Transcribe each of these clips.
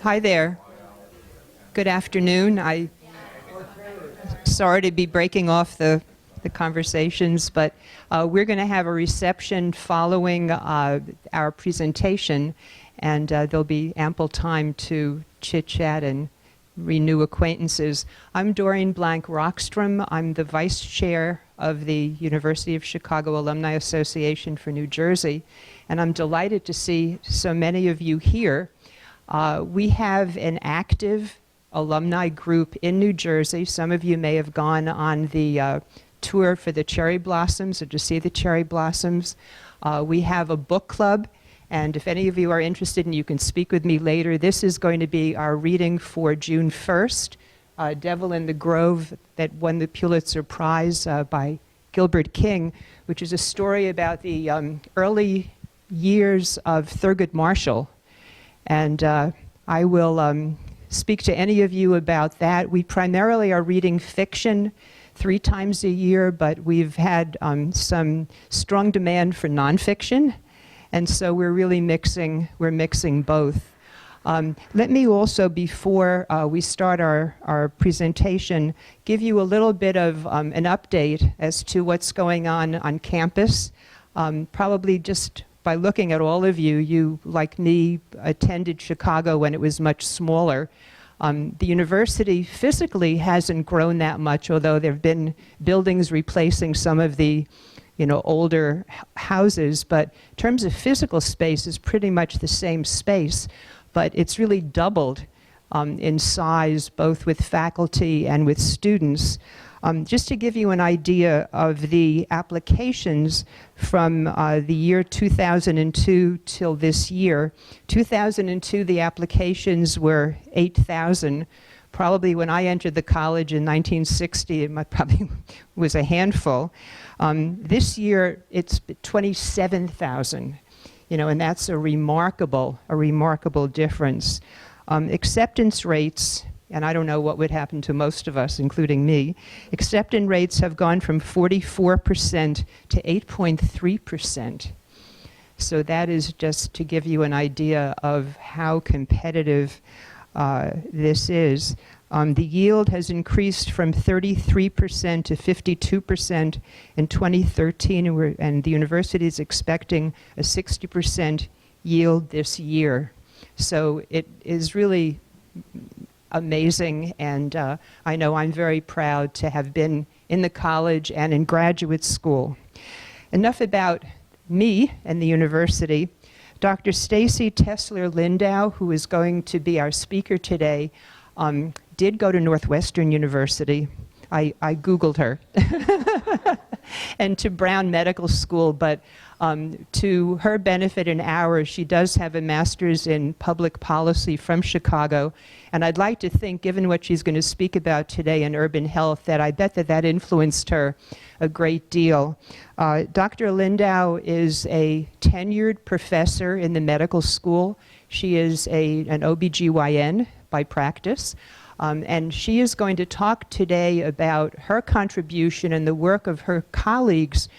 Hi there. Good afternoon. Sorry to be breaking off the conversations, but we're going to have a reception following our presentation, and there'll be ample time to chit-chat and renew acquaintances. I'm Doreen Blank-Rockstrom. I'm the Vice Chair of the University of Chicago Alumni Association for New Jersey, and I'm delighted to see so many of you here. We have an active alumni group in New Jersey. Some of you may have gone on the tour for the cherry blossoms or to see the cherry blossoms. We have a book club, and if any of you are interested and you can speak with me later, this is going to be our reading for June 1st, Devil in the Grove, that won the Pulitzer Prize by Gilbert King, which is a story about the early years of Thurgood Marshall. And I will speak to any of you about that. We primarily are reading fiction 3 times a year, but we've had some strong demand for nonfiction, and so we're really mixing both. Let me also, before we start our presentation, give you a little bit of an update as to what's going on campus. Probably just by looking at all of you, you, like me, attended Chicago when it was much smaller. The university physically hasn't grown that much, although there have been buildings replacing some of the older houses, but in terms of physical space, it's pretty much the same space, but it's really doubled in size, both with faculty and with students. Just to give you an idea of the applications from the year 2002 till this year. 2002, the applications were 8,000. Probably when I entered the college in 1960, it probably was a handful. This year, it's 27,000, and that's a remarkable difference. Acceptance rates, and I don't know what would happen to most of us, including me, acceptance rates have gone from 44% to 8.3%. So that is just to give you an idea of how competitive this is. The yield has increased from 33% to 52% in 2013, and the university is expecting a 60% yield this year. So it is really amazing, and I know I'm very proud to have been in the college and in graduate school. Enough about me and the university. Dr. Stacy Tessler Lindau, who is going to be our speaker today, did go to Northwestern University. I Googled her. And to Brown Medical School, but to her benefit and ours, she does have a master's in public policy from Chicago. And I'd like to think, given what she's going to speak about today in urban health, that I bet that influenced her a great deal. Dr. Lindau is a tenured professor in the medical school. She is an OBGYN by practice. And she is going to talk today about her contribution and the work of her colleagues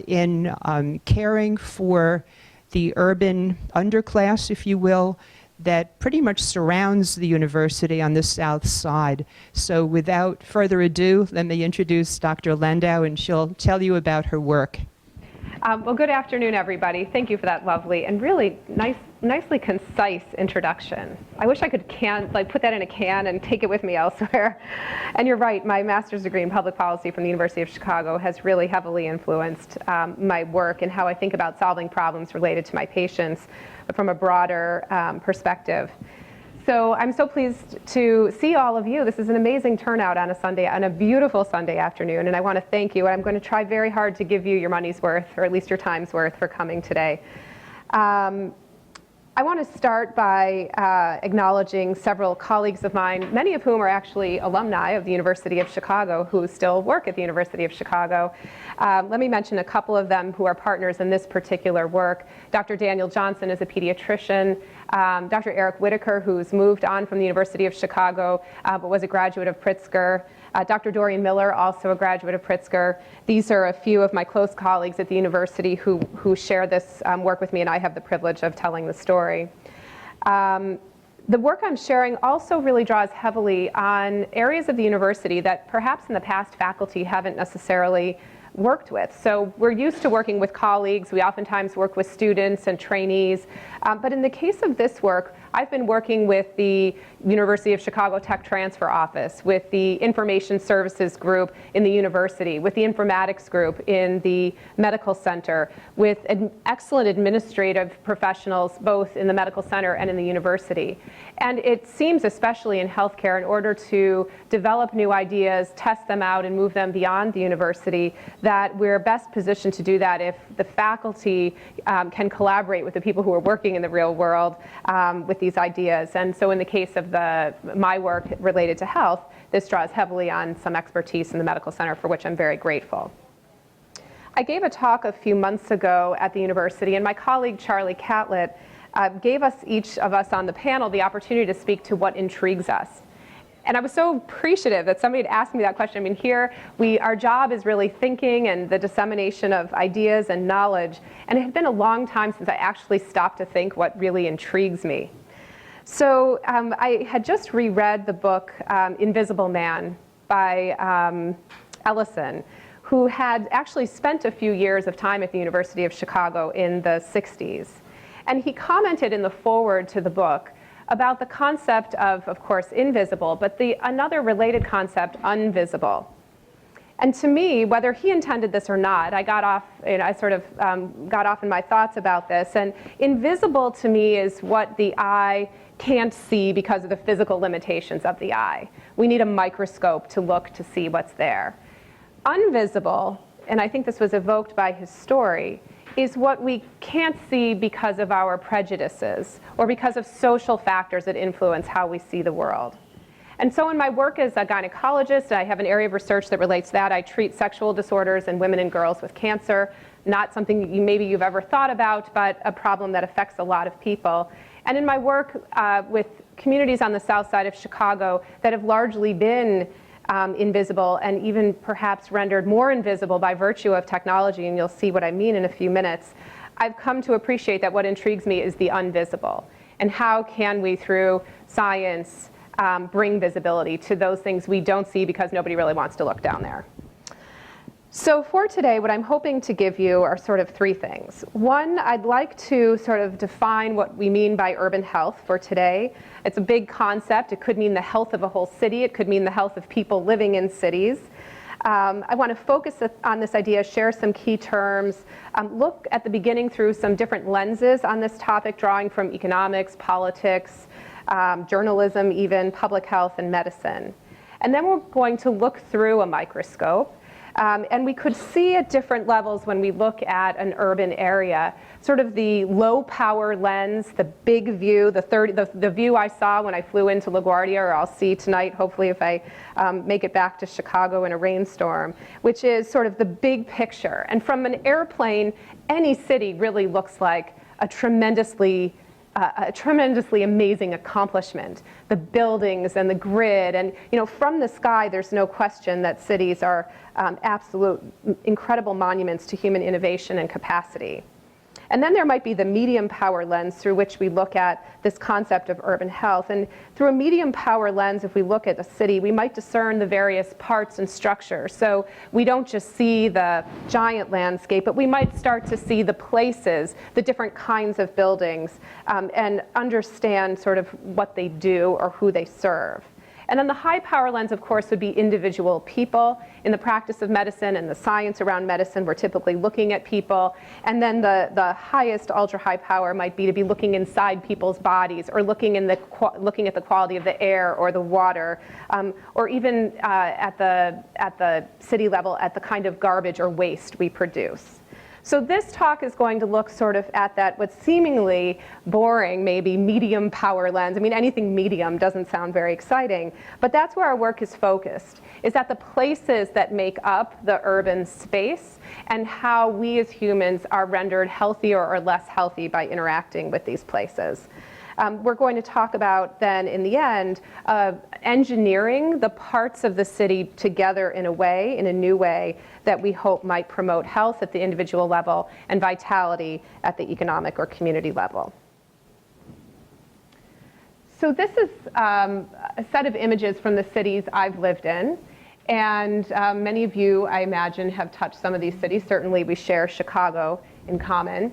in caring for the urban underclass, if you will, that pretty much surrounds the university on the south side. So without further ado, let me introduce Dr. Lindau, and she'll tell you about her work. Well, good afternoon, everybody. Thank you for that lovely and really nicely concise introduction. I wish I could put that in a can and take it with me elsewhere. And you're right, my master's degree in public policy from the University of Chicago has really heavily influenced my work and how I think about solving problems related to my patients, but from a broader perspective. So I'm so pleased to see all of you. This is an amazing turnout on a beautiful Sunday afternoon, and I want to thank you. And I'm going to try very hard to give you your money's worth, or at least your time's worth, for coming today. I want to start by acknowledging several colleagues of mine, many of whom are actually alumni of the University of Chicago who still work at the University of Chicago. Let me mention a couple of them who are partners in this particular work. Dr. Daniel Johnson is a pediatrician. Dr. Eric Whitaker, who's moved on from the University of Chicago, but was a graduate of Pritzker. Dr. Doreen Miller, also a graduate of Pritzker. These are a few of my close colleagues at the university who share this work with me, and I have the privilege of telling the story. The work I'm sharing also really draws heavily on areas of the university that perhaps in the past faculty haven't necessarily worked with. So we're used to working with colleagues. We oftentimes work with students and trainees. But in the case of this work, I've been working with the University of Chicago Tech Transfer Office, with the Information Services Group in the university, with the Informatics Group in the Medical Center, with excellent administrative professionals both in the Medical Center and in the university. And it seems, especially in healthcare, in order to develop new ideas, test them out, and move them beyond the university, that we're best positioned to do that if the faculty can collaborate with the people who are working in the real world with these ideas. And so in the case of my work related to health, this draws heavily on some expertise in the Medical Center, for which I'm very grateful. I gave a talk a few months ago at the university, and my colleague Charlie Catlett gave each of us on the panel the opportunity to speak to what intrigues us. And I was so appreciative that somebody had asked me that question. I mean, here, our job is really thinking and the dissemination of ideas and knowledge. And it had been a long time since I actually stopped to think what really intrigues me. So I had just reread the book Invisible Man by Ellison, who had actually spent a few years of time at the University of Chicago in the 60s. And he commented in the foreword to the book about the concept of course, invisible, but another related concept, unvisible. And to me, whether he intended this or not, I got off, I sort of got off in my thoughts about this. And invisible to me is what the eye can't see because of the physical limitations of the eye. We need a microscope to look to see what's there. Unvisible, and I think this was evoked by his story, is what we can't see because of our prejudices or because of social factors that influence how we see the world. And so in my work as a gynecologist, I have an area of research that relates to that. I treat sexual disorders in women and girls with cancer, not something maybe you've ever thought about, but a problem that affects a lot of people. And in my work with communities on the south side of Chicago that have largely been invisible and even perhaps rendered more invisible by virtue of technology, and you'll see what I mean in a few minutes, I've come to appreciate that what intrigues me is the invisible. And how can we, through science, bring visibility to those things we don't see because nobody really wants to look down there. So for today, what I'm hoping to give you are sort of three things. One, I'd like to sort of define what we mean by urban health for today. It's a big concept. It could mean the health of a whole city. It could mean the health of people living in cities. I want to focus on this idea, share some key terms, look at the beginning through some different lenses on this topic, drawing from economics, politics, journalism even, public health, and medicine. And then we're going to look through a microscope. And we could see at different levels when we look at an urban area, sort of the low power lens, the big view, the view I saw when I flew into LaGuardia, or I'll see tonight, hopefully if I make it back to Chicago in a rainstorm, which is sort of the big picture. And from an airplane, any city really looks like a tremendously amazing accomplishment. The buildings and the grid, and from the sky, there's no question that cities are absolute incredible monuments to human innovation and capacity. And then there might be the medium power lens through which we look at this concept of urban health. And through a medium power lens, if we look at a city, we might discern the various parts and structures. So we don't just see the giant landscape, but we might start to see the places, the different kinds of buildings, and understand sort of what they do or who they serve. And then the high power lens, of course, would be individual people. In the practice of medicine and the science around medicine, we're typically looking at people. And then the highest ultra high power might be to be looking inside people's bodies, or looking at the quality of the air or the water, or even at the city level at the kind of garbage or waste we produce. So this talk is going to look sort of at that what's seemingly boring, maybe medium power lens. I mean, anything medium doesn't sound very exciting, but that's where our work is focused, is at the places that make up the urban space and how we as humans are rendered healthier or less healthy by interacting with these places. We're going to talk about then, in the end, engineering the parts of the city together in a new way that we hope might promote health at the individual level and vitality at the economic or community level. So this is a set of images from the cities I've lived in. And many of you, I imagine, have touched some of these cities. Certainly, we share Chicago in common.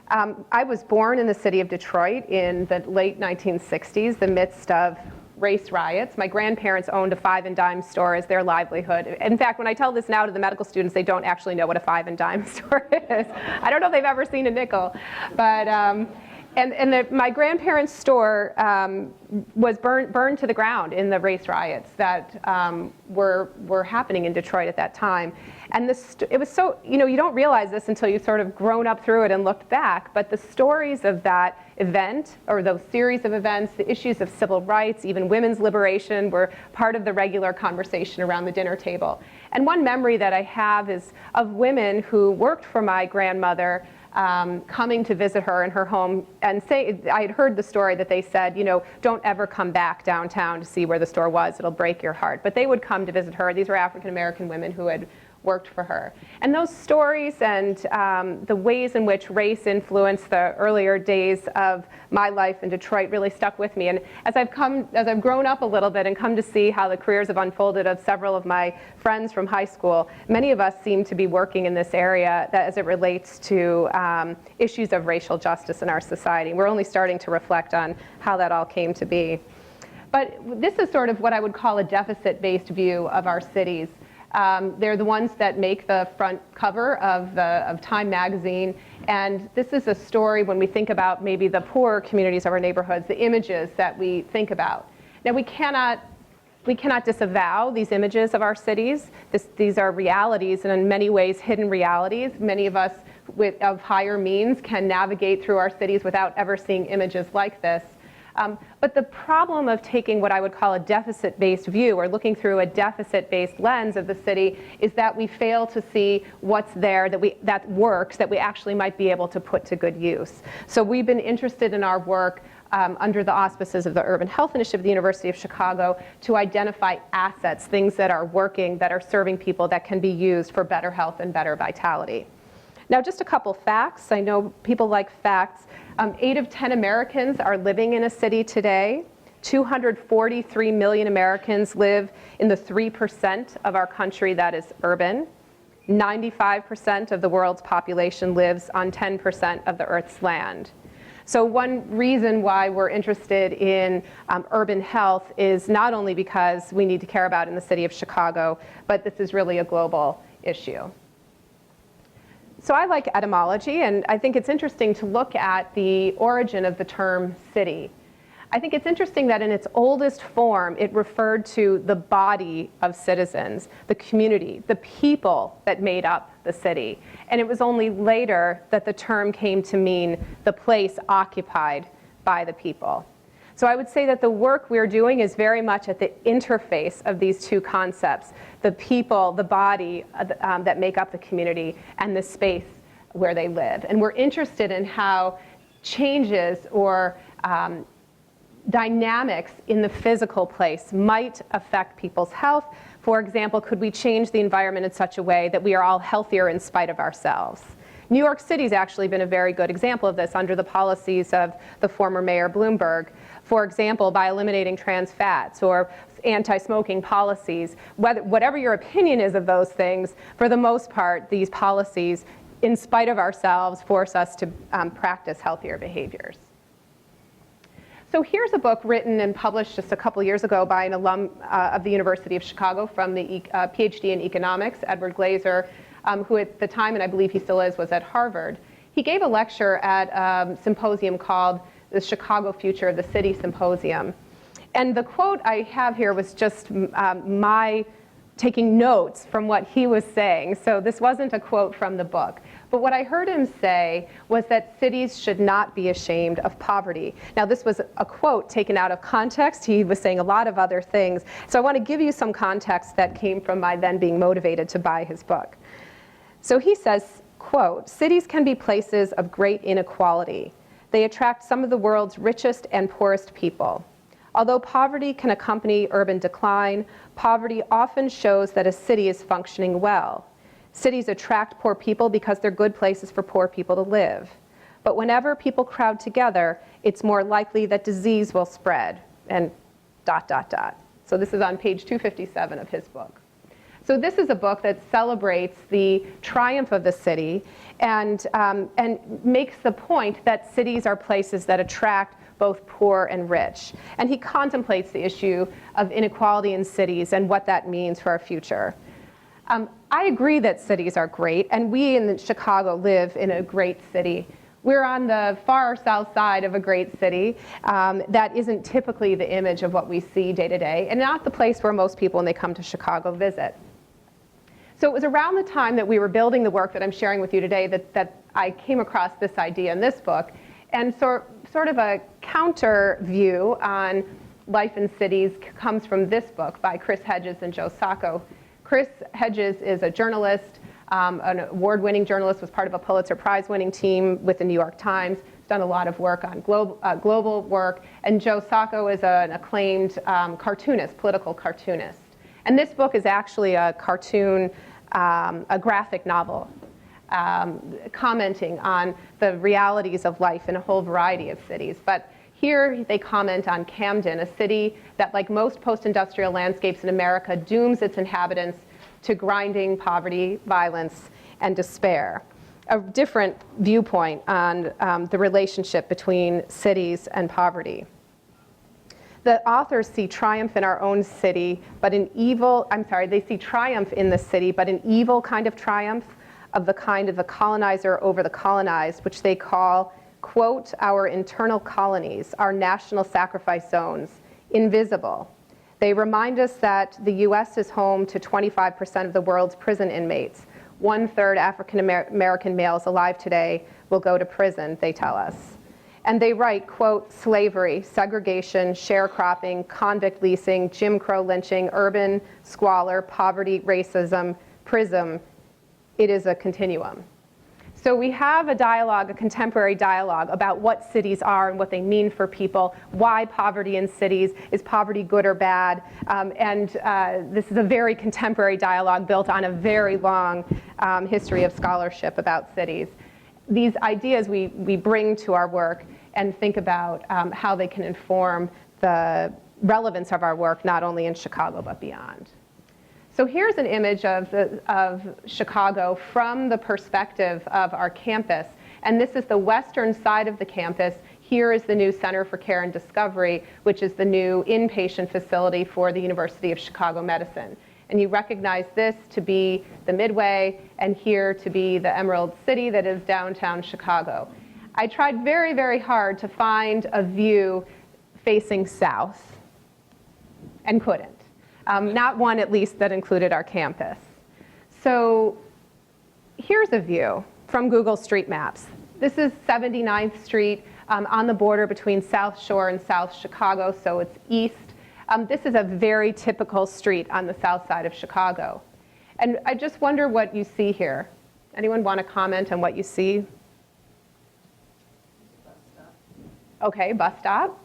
I was born in the city of Detroit in the late 1960s, the midst of race riots. My grandparents owned a 5 and dime store as their livelihood. In fact, when I tell this now to the medical students, they don't actually know what a 5 and dime store is. I don't know if they've ever seen a nickel. But my grandparents' store was burned to the ground in the race riots that were happening in Detroit at that time. And it was so, you don't realize this until you've sort of grown up through it and looked back, but the stories of that event, or those series of events, the issues of civil rights, even women's liberation, were part of the regular conversation around the dinner table. And one memory that I have is of women who worked for my grandmother coming to visit her in her home, and I had heard the story that they said, don't ever come back downtown to see where the store was, it'll break your heart. But they would come to visit her. These were African American women who had worked for her. And those stories and the ways in which race influenced the earlier days of my life in Detroit really stuck with me. And as I've grown up a little bit and come to see how the careers have unfolded of several of my friends from high school, many of us seem to be working in this area as it relates to issues of racial justice in our society. We're only starting to reflect on how that all came to be. But this is sort of what I would call a deficit-based view of our cities. They're the ones that make the front cover of Time magazine. And this is a story when we think about maybe the poorer communities of our neighborhoods, the images that we think about. Now, we cannot disavow these images of our cities. These are realities, and in many ways, hidden realities. Many of us of higher means can navigate through our cities without ever seeing images like this. But the problem of taking what I would call a deficit-based view, or looking through a deficit-based lens of the city, is that we fail to see what's there that works, that we actually might be able to put to good use. So we've been interested in our work under the auspices of the Urban Health Initiative of the University of Chicago to identify assets, things that are working, that are serving people, that can be used for better health and better vitality. Now, just a couple facts. I know people like facts. 8 of 10 Americans are living in a city today. 243 million Americans live in the 3% of our country that is urban. 95% of the world's population lives on 10% of the Earth's land. So one reason why we're interested in urban health is not only because we need to care about it in the city of Chicago, but this is really a global issue. So I like etymology, and I think it's interesting to look at the origin of the term city. I think it's interesting that in its oldest form, it referred to the body of citizens, the community, the people that made up the city. And it was only later that the term came to mean the place occupied by the people. So I would say that the work we're doing is very much at the interface of these two concepts, the people, the body that make up the community, and the space where they live. And we're interested in how changes or dynamics in the physical place might affect people's health. For example, could we change the environment in such a way that we are all healthier in spite of ourselves? New York City's actually been a very good example of this under the policies of the former Mayor Bloomberg. For example, by eliminating trans fats or anti-smoking policies, whatever your opinion is of those things, for the most part, these policies, in spite of ourselves, force us to practice healthier behaviors. So here's a book written and published just a couple years ago by an alum of the University of Chicago from the PhD in economics, Edward Glaeser, who at the time, and I believe he still is, was at Harvard. He gave a lecture at a symposium called the Chicago Future of the City Symposium. And the quote I have here was just my taking notes from what he was saying. So this wasn't a quote from the book. But what I heard him say was that cities should not be ashamed of poverty. Now, this was a quote taken out of context. He was saying a lot of other things. So I want to give you some context that came from my then being motivated to buy his book. So he says, quote, "Cities can be places of great inequality. They attract some of the world's richest and poorest people. Although poverty can accompany urban decline, poverty often shows that a city is functioning well. Cities attract poor people because they're good places for poor people to live. But whenever people crowd together, it's more likely that disease will spread. and ... So this is on page 257 of his book. So this is a book that celebrates the triumph of the city and makes the point that cities are places that attract both poor and rich. And he contemplates the issue of inequality in cities and what that means for our future. I agree that cities are great, and we in Chicago live in a great city. We're on the far south side of a great city that isn't typically the image of what we see day to day, and not the place where most people, when they come to Chicago, visit. So it was around the time that we were building the work that I'm sharing with you today that I came across this idea in this book, and sort of a counter view on life in cities comes from this book by Chris Hedges and Joe Sacco. Chris Hedges is a journalist, an award-winning journalist, was part of a Pulitzer Prize-winning team with the New York Times, done a lot of work on global work, and Joe Sacco is an acclaimed cartoonist, political cartoonist. And this book is actually a cartoon, a graphic novel, commenting on the realities of life in a whole variety of cities. But here they comment on Camden, a city that, like most post-industrial landscapes in America, dooms its inhabitants to grinding poverty, violence, and despair. A different viewpoint on the relationship between cities and poverty. The authors see triumph in our own city, but they see triumph in the city, but an evil kind of triumph of the kind of the colonizer over the colonized, which they call, quote, our internal colonies, our national sacrifice zones, invisible. They remind us that the US is home to 25% of the world's prison inmates. 1/3 African American males alive today will go to prison, they tell us. And they write, quote, slavery, segregation, sharecropping, convict leasing, Jim Crow lynching, urban squalor, poverty, racism, prism. It is a continuum. So we have a dialogue, a contemporary dialogue about what cities are and what they mean for people, why poverty in cities, is poverty good or bad? This is a very contemporary dialogue built on a very long history of scholarship about cities. These ideas we bring to our work and think about how they can inform the relevance of our work, not only in Chicago, but beyond. So here's an image of Chicago from the perspective of our campus. And this is the western side of the campus. Here is the new Center for Care and Discovery, which is the new inpatient facility for the University of Chicago Medicine. And you recognize this to be the Midway, and here to be the Emerald City that is downtown Chicago. I tried very, very hard to find a view facing south, and couldn't. Not one, at least, that included our campus. So here's a view from Google Street Maps. This is 79th Street on the border between South Shore and South Chicago, so it's east. This is a very typical street on the south side of Chicago. And I just wonder what you see here. Anyone want to comment on what you see? Bus stop. Okay, bus stop.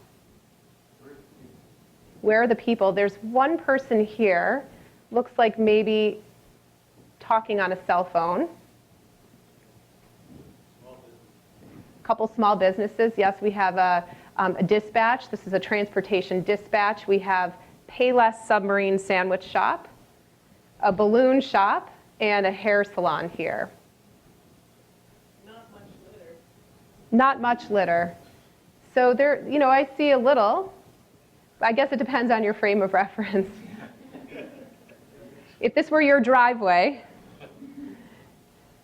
Where are the people? There's one person here, looks like maybe talking on a cell phone. A couple small businesses. Yes, we have a dispatch. This is a transportation dispatch. We have Payless Submarine Sandwich Shop, a balloon shop, and a hair salon here. Not much litter. Not much litter. So there, I see a little. I guess it depends on your frame of reference. If this were your driveway,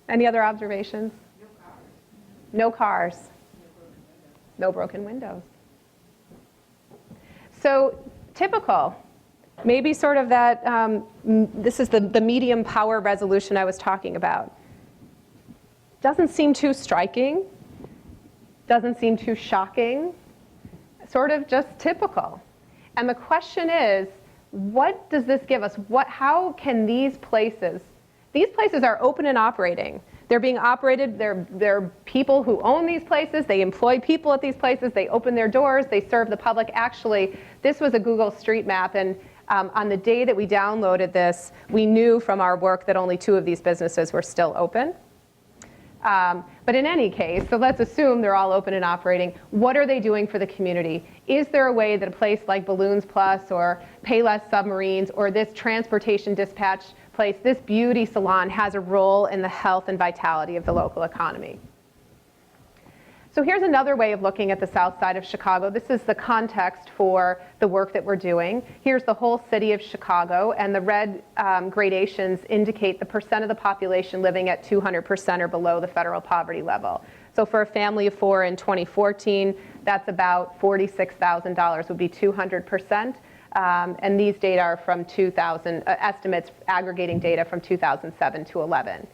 any other observations? No cars. No cars. No broken windows. So typical, maybe sort of that, this is the medium power resolution I was talking about. Doesn't seem too striking, doesn't seem too shocking, sort of just typical. And the question is, what does this give us? How can these places are open and operating. They're being operated, they're people who own these places, they employ people at these places, they open their doors, they serve the public. Actually, this was a Google Street Map, and on the day that we downloaded this, we knew from our work that only 2 of these businesses were still open. But in any case, so let's assume they're all open and operating. What are they doing for the community? Is there a way that a place like Balloons Plus or Payless Submarines or this transportation dispatch place, this beauty salon, has a role in the health and vitality of the local economy? So here's another way of looking at the south side of Chicago. This is the context for the work that we're doing. Here's the whole city of Chicago, and the red gradations indicate the percent of the population living at 200% or below the federal poverty level. So for a family of 4 in 2014, that's about $46,000 would be 200%. And these data are from 2000, estimates aggregating data from 2007 to 11.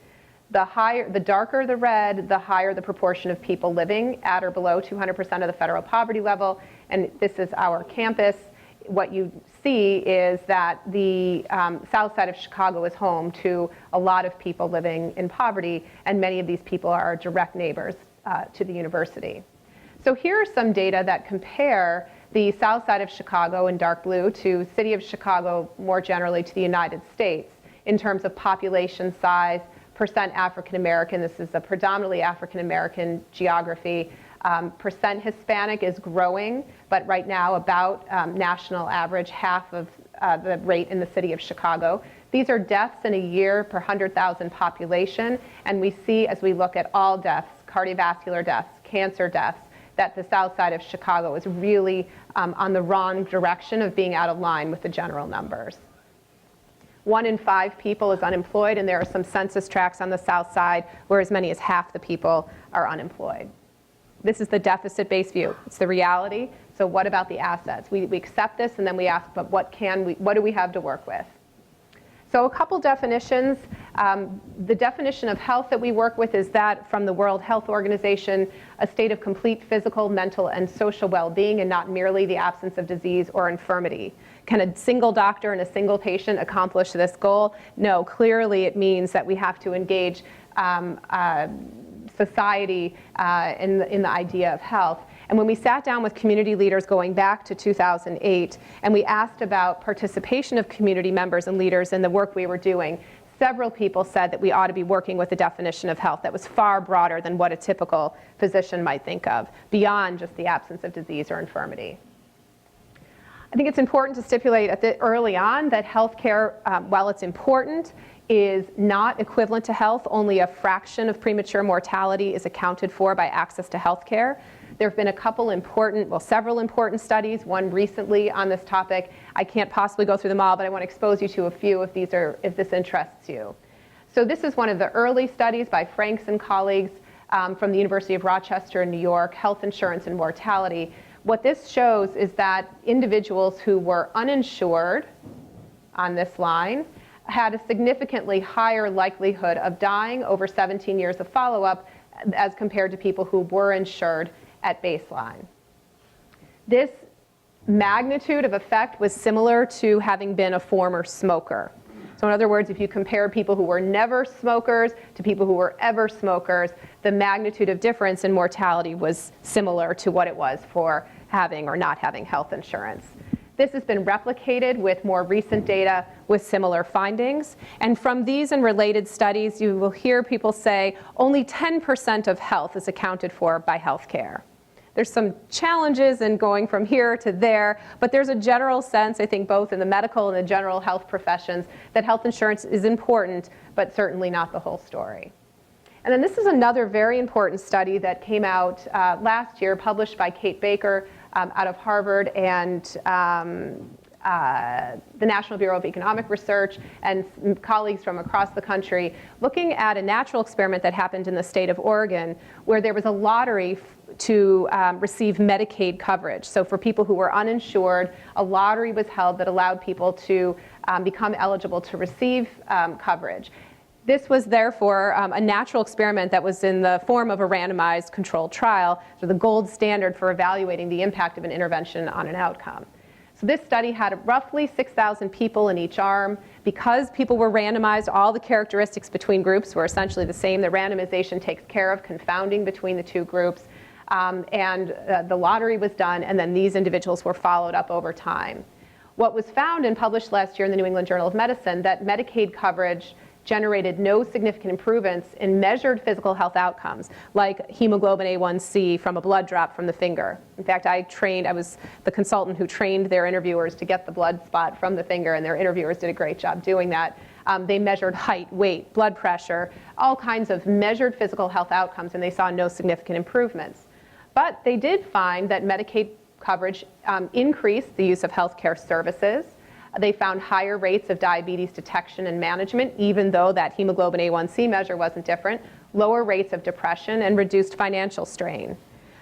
The darker the red, the higher the proportion of people living at or below 200% of the federal poverty level. And this is our campus. What you see is that the south side of Chicago is home to a lot of people living in poverty, and many of these people are direct neighbors to the university. So here are some data that compare the south side of Chicago in dark blue to city of Chicago more generally to the United States in terms of population size, percent African American. This is a predominantly African American geography. Percent Hispanic is growing, but right now about national average, half of the rate in the city of Chicago. These are deaths in a year per 100,000 population, and we see as we look at all deaths, cardiovascular deaths, cancer deaths, that the south side of Chicago is really on the wrong direction of being out of line with the general numbers. 1 in 5 people is unemployed, and there are some census tracts on the south side where as many as half the people are unemployed. This is the deficit-based view. It's the reality. So what about the assets? We accept this, and then we ask, but what do we have to work with? So a couple definitions. The definition of health that we work with is that from the World Health Organization, a state of complete physical, mental, and social well-being, and not merely the absence of disease or infirmity. Can a single doctor and a single patient accomplish this goal? No, clearly it means that we have to engage society in the idea of health. And when we sat down with community leaders going back to 2008, and we asked about participation of community members and leaders in the work we were doing, several people said that we ought to be working with a definition of health that was far broader than what a typical physician might think of, beyond just the absence of disease or infirmity. I think it's important to stipulate early on that healthcare, while it's important, is not equivalent to health. Only a fraction of premature mortality is accounted for by access to healthcare. There have been a couple important, well, several important studies, one recently on this topic. I can't possibly go through them all, but I want to expose you to a few if this interests you. So this is one of the early studies by Franks and colleagues from the University of Rochester in New York, Health Insurance and Mortality. What this shows is that individuals who were uninsured on this line had a significantly higher likelihood of dying over 17 years of follow-up as compared to people who were insured at baseline. This magnitude of effect was similar to having been a former smoker. So in other words, if you compare people who were never smokers to people who were ever smokers, the magnitude of difference in mortality was similar to what it was for having or not having health insurance. This has been replicated with more recent data with similar findings. And from these and related studies, you will hear people say only 10% of health is accounted for by healthcare. There's some challenges in going from here to there, but there's a general sense, I think, both in the medical and the general health professions, that health insurance is important, but certainly not the whole story. And then this is another very important study that came out last year, published by Kate Baker out of Harvard and the National Bureau of Economic Research and colleagues from across the country, looking at a natural experiment that happened in the state of Oregon, where there was a lottery to receive Medicaid coverage. So for people who were uninsured, a lottery was held that allowed people to become eligible to receive coverage. This was therefore a natural experiment that was in the form of a randomized controlled trial, so the gold standard for evaluating the impact of an intervention on an outcome. So this study had roughly 6,000 people in each arm. Because people were randomized, all the characteristics between groups were essentially the same. The randomization takes care of confounding between the two groups. The lottery was done, and then these individuals were followed up over time. What was found and published last year in the New England Journal of Medicine, that Medicaid coverage generated no significant improvements in measured physical health outcomes, like hemoglobin A1C from a blood drop from the finger. In fact, I was the consultant who trained their interviewers to get the blood spot from the finger, and their interviewers did a great job doing that. They measured height, weight, blood pressure, all kinds of measured physical health outcomes, and they saw no significant improvements. But they did find that Medicaid coverage increased the use of healthcare services. They found higher rates of diabetes detection and management, even though that hemoglobin A1C measure wasn't different, lower rates of depression, and reduced financial strain.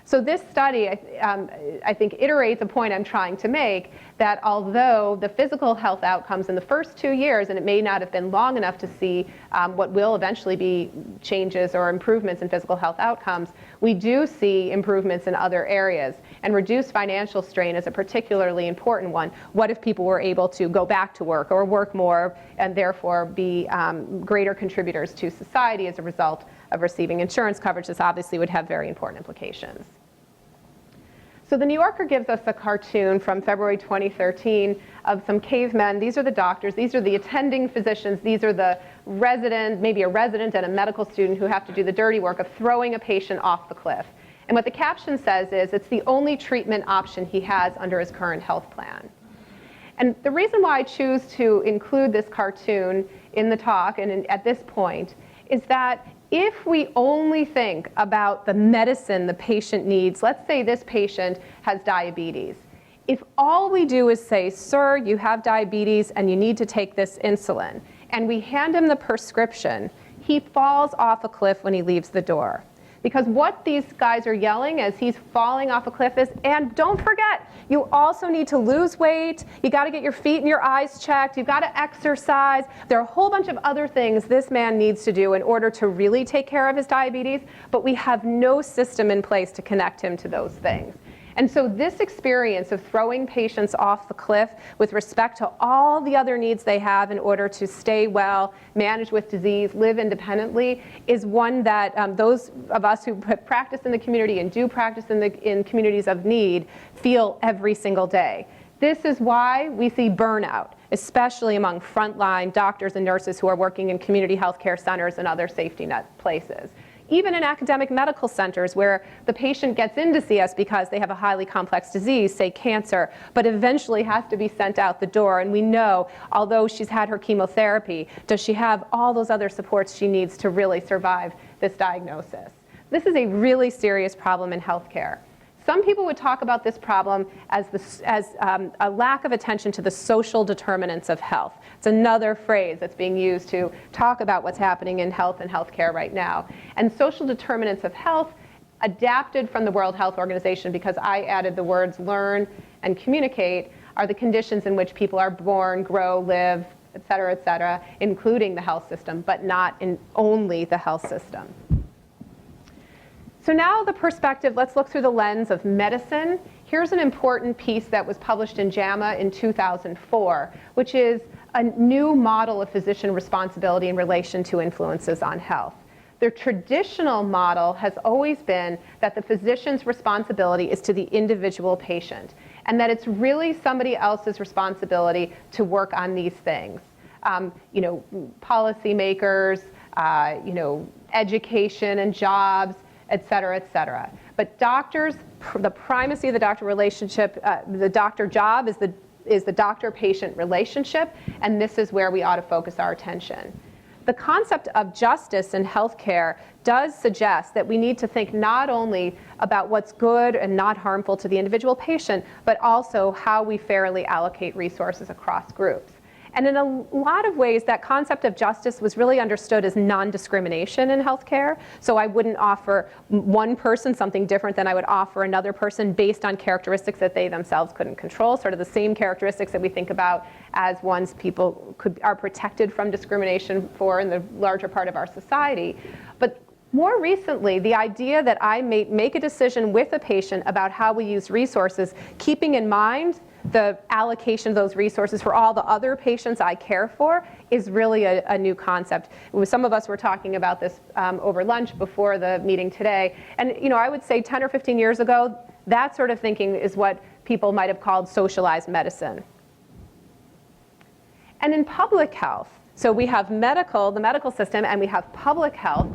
So this study, I think, iterates a point I'm trying to make, that although the physical health outcomes in the first 2 years, and it may not have been long enough to see what will eventually be changes or improvements in physical health outcomes, we do see improvements in other areas. And reduced financial strain is a particularly important one. What if people were able to go back to work or work more and therefore be greater contributors to society as a result of receiving insurance coverage? This obviously would have very important implications. So the New Yorker gives us a cartoon from February 2013 of some cavemen. These are the doctors. These are the attending physicians. These are the resident, maybe a resident and a medical student who have to do the dirty work of throwing a patient off the cliff. And what the caption says is, it's the only treatment option he has under his current health plan. And the reason why I choose to include this cartoon in the talk and at this point is that if we only think about the medicine the patient needs, let's say this patient has diabetes. If all we do is say, sir, you have diabetes and you need to take this insulin, and we hand him the prescription, he falls off a cliff when he leaves the door. Because what these guys are yelling as he's falling off a cliff is, and don't forget, you also need to lose weight, you got to get your feet and your eyes checked, you've got to exercise. There are a whole bunch of other things this man needs to do in order to really take care of his diabetes, but we have no system in place to connect him to those things. And so this experience of throwing patients off the cliff with respect to all the other needs they have in order to stay well, manage with disease, live independently, is one that those of us who practice in the community and do practice in communities of need feel every single day. This is why we see burnout, especially among frontline doctors and nurses who are working in community healthcare centers and other safety net places. Even in academic medical centers where the patient gets in to see us because they have a highly complex disease, say cancer, but eventually has to be sent out the door. And we know, although she's had her chemotherapy, does she have all those other supports she needs to really survive this diagnosis? This is a really serious problem in healthcare. Some people would talk about this problem as a lack of attention to the social determinants of health. It's another phrase that's being used to talk about what's happening in health and healthcare right now. And social determinants of health, adapted from the World Health Organization because I added the words learn and communicate, are the conditions in which people are born, grow, live, et cetera, including the health system, but not in only the health system. So now the perspective, let's look through the lens of medicine. Here's an important piece that was published in JAMA in 2004, which is a new model of physician responsibility in relation to influences on health. The traditional model has always been that the physician's responsibility is to the individual patient, and that it's really somebody else's responsibility to work on these things. Policymakers, education and jobs, et cetera, But doctors, the primacy of the doctor relationship, the doctor job is the doctor-patient relationship, and this is where we ought to focus our attention. The concept of justice in healthcare does suggest that we need to think not only about what's good and not harmful to the individual patient, but also how we fairly allocate resources across groups. And in a lot of ways, that concept of justice was really understood as non-discrimination in healthcare. So I wouldn't offer one person something different than I would offer another person based on characteristics that they themselves couldn't control, sort of the same characteristics that we think about as ones people are protected from discrimination for in the larger part of our society. But more recently, the idea that I make a decision with a patient about how we use resources, keeping in mind the allocation of those resources for all the other patients I care for, is really a new concept. Some of us were talking about this over lunch before the meeting today. And I would say 10 or 15 years ago, that sort of thinking is what people might have called socialized medicine. And in public health, So we have the medical system, and we have public health.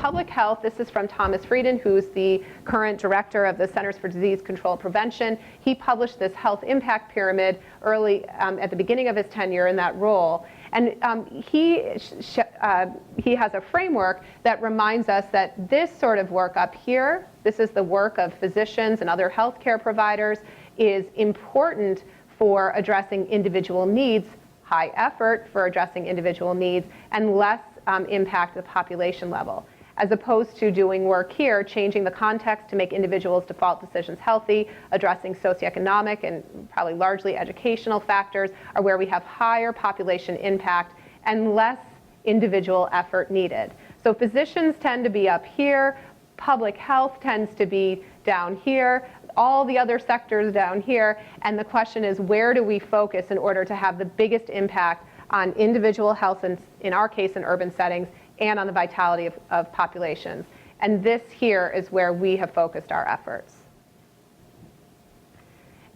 Public health, this is from Thomas Frieden, who's the current director of the Centers for Disease Control and Prevention. He published this health impact pyramid early at the beginning of his tenure in that role. And he has a framework that reminds us that this sort of work up here, this is the work of physicians and other healthcare providers, is important for addressing individual needs, high effort for addressing individual needs, and less impact at the population level. As opposed to doing work here, changing the context to make individuals' default decisions healthy, addressing socioeconomic and probably largely educational factors are where we have higher population impact and less individual effort needed. So physicians tend to be up here, public health tends to be down here, all the other sectors down here, and the question is, where do we focus in order to have the biggest impact on individual health, in our case in urban settings, and on the vitality of populations? And this here is where we have focused our efforts.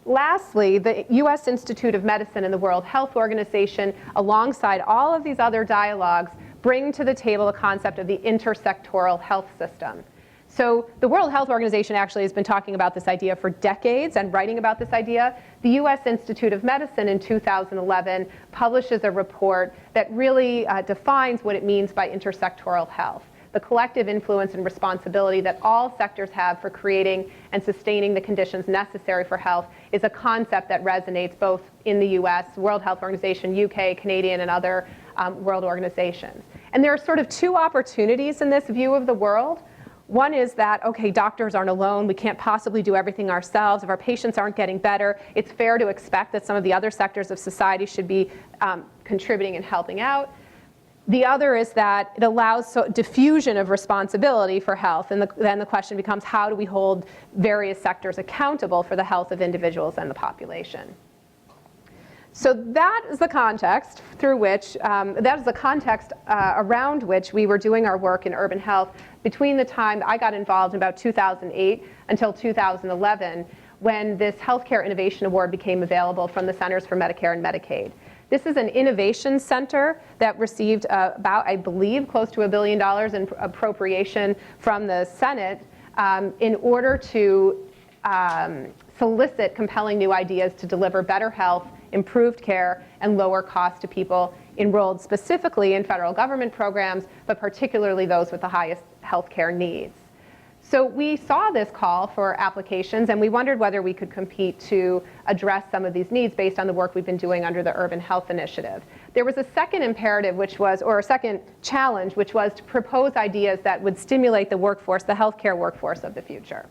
Lastly, the U.S. Institute of Medicine and the World Health Organization, alongside all of these other dialogues, bring to the table the concept of the intersectoral health system. So the World Health Organization actually has been talking about this idea for decades and writing about this idea. The U.S. Institute of Medicine in 2011 publishes a report that really defines what it means by intersectoral health, the collective influence and responsibility that all sectors have for creating and sustaining the conditions necessary for health is a concept that resonates both in the U.S., World Health Organization, UK, Canadian, and other world organizations. And there are sort of two opportunities in this view of the world. One is that, okay, doctors aren't alone. We can't possibly do everything ourselves. If our patients aren't getting better, it's fair to expect that some of the other sectors of society should be contributing and helping out. The other is that it allows diffusion of responsibility for health. And then the question becomes, how do we hold various sectors accountable for the health of individuals and the population? So that is the context through which, around which we were doing our work in urban health between the time I got involved in about 2008 until 2011, when this Healthcare Innovation Award became available from the Centers for Medicare and Medicaid. This is an innovation center that received about, I believe, close to $1 billion in appropriation from the Senate in order to solicit compelling new ideas to deliver better health, improved care, and lower cost to people enrolled specifically in federal government programs, but particularly those with the highest healthcare needs. So we saw this call for applications, and we wondered whether we could compete to address some of these needs based on the work we've been doing under the Urban Health Initiative. There was a second imperative, which was, or a second challenge, which was to propose ideas that would stimulate the workforce, the healthcare workforce of the future.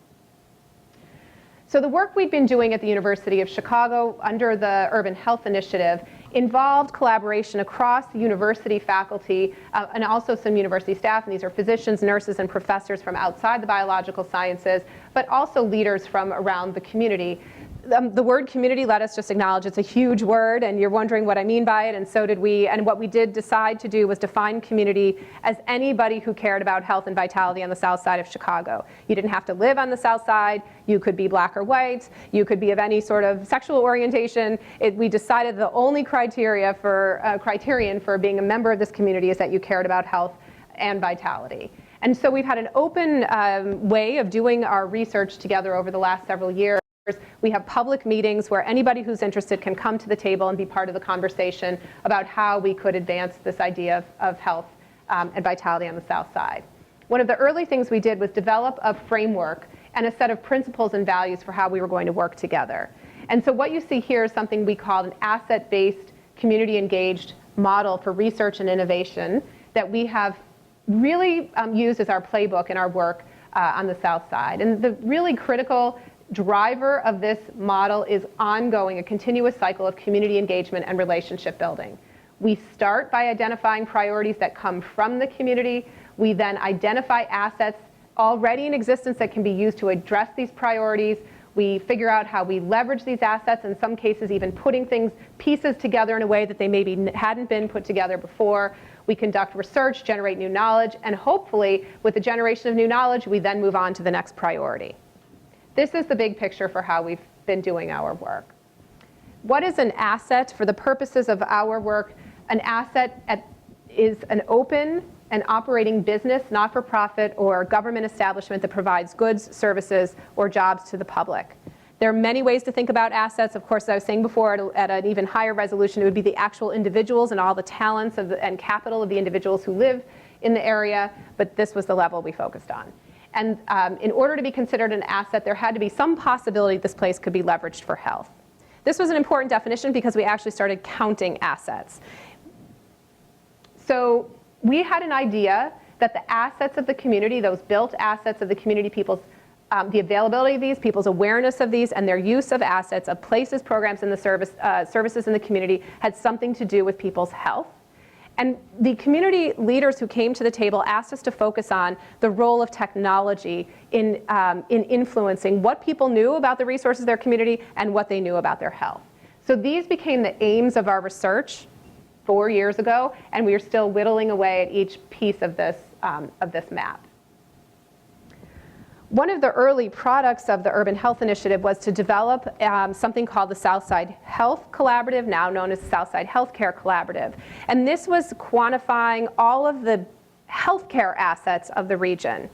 So the work we've been doing at the University of Chicago under the Urban Health Initiative involved collaboration across the university faculty and also some university staff, and these are physicians, nurses, and professors from outside the biological sciences, but also leaders from around the community. The word community, let us just acknowledge it's a huge word, and you're wondering what I mean by it, and so did we. And what we did decide to do was define community as anybody who cared about health and vitality on the south side of Chicago. You didn't have to live on the south side. You could be black or white. You could be of any sort of sexual orientation. We decided the only criterion for being a member of this community is that you cared about health and vitality. And so we've had an open way of doing our research together over the last several years. We have public meetings where anybody who's interested can come to the table and be part of the conversation about how we could advance this idea of health and vitality on the South Side. One of the early things we did was develop a framework and a set of principles and values for how we were going to work together. And so what you see here is something we called an asset-based, community-engaged model for research and innovation that we have really used as our playbook in our work on the South Side. And the really critical driver of this model is ongoing, a continuous cycle of community engagement and relationship building. We start by identifying priorities that come from the community. We then identify assets already in existence that can be used to address these priorities. We figure out how we leverage these assets, in some cases even putting pieces together in a way that they maybe hadn't been put together before. We conduct research, generate new knowledge, and hopefully with the generation of new knowledge, we then move on to the next priority. This is the big picture for how we've been doing our work. What is an asset for the purposes of our work? An asset is an open and operating business, not-for-profit or government establishment that provides goods, services, or jobs to the public. There are many ways to think about assets. Of course, as I was saying before, at an even higher resolution, it would be the actual individuals and all the talents and capital of the individuals who live in the area, but this was the level we focused on. And in order to be considered an asset, there had to be some possibility this place could be leveraged for health. This was an important definition because we actually started counting assets. So we had an idea that the assets of the community, those built assets of the community, people's the availability of these, people's awareness of these, and their use of assets, of places, programs, and the services in the community had something to do with people's health. And the community leaders who came to the table asked us to focus on the role of technology in influencing what people knew about the resources of their community and what they knew about their health. So these became the aims of our research 4 years ago, and we are still whittling away at each piece of this map. One of the early products of the Urban Health Initiative was to develop something called the Southside Health Collaborative, now known as the Southside Healthcare Collaborative. And this was quantifying all of the healthcare assets of the region.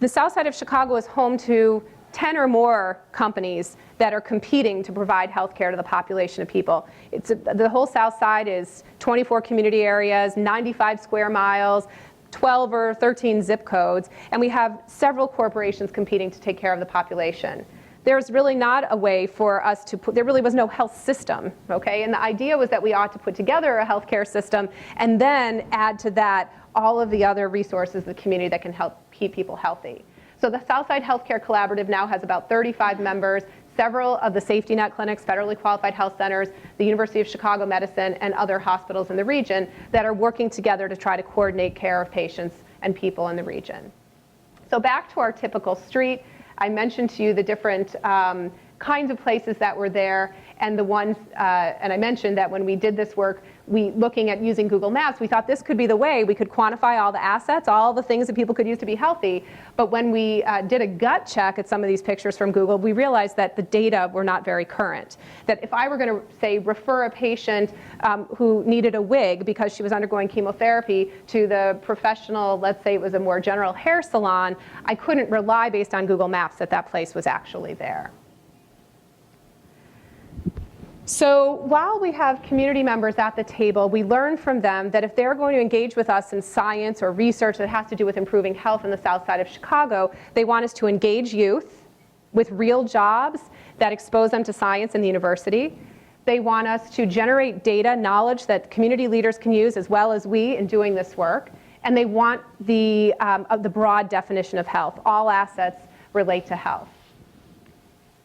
The south side of Chicago is home to 10 or more companies that are competing to provide healthcare to the population of people. The whole south side is 24 community areas, 95 square miles, 12 or 13 zip codes, and we have several corporations competing to take care of the population. There's really not a way for us to there really was no health system, okay? And the idea was that we ought to put together a healthcare system and then add to that all of the other resources in the community that can help keep people healthy. So the Southside Healthcare Collaborative now has about 35 members, several of the safety net clinics, federally qualified health centers, the University of Chicago Medicine, and other hospitals in the region that are working together to try to coordinate care of patients and people in the region. So back to our typical street, I mentioned to you the different kinds of places that were there, and the ones, and I mentioned that when we did this work, looking at using Google Maps, we thought this could be the way we could quantify all the assets, all the things that people could use to be healthy. But when we did a gut check at some of these pictures from Google, we realized that the data were not very current. That if I were going to, say, refer a patient who needed a wig because she was undergoing chemotherapy to the professional, let's say it was a more general hair salon, I couldn't rely based on Google Maps that that place was actually there. So while we have community members at the table, we learn from them that if they're going to engage with us in science or research that has to do with improving health in the south side of Chicago, they want us to engage youth with real jobs that expose them to science in the university. They want us to generate data, knowledge that community leaders can use as well as we in doing this work. And they want the broad definition of health. All assets relate to health.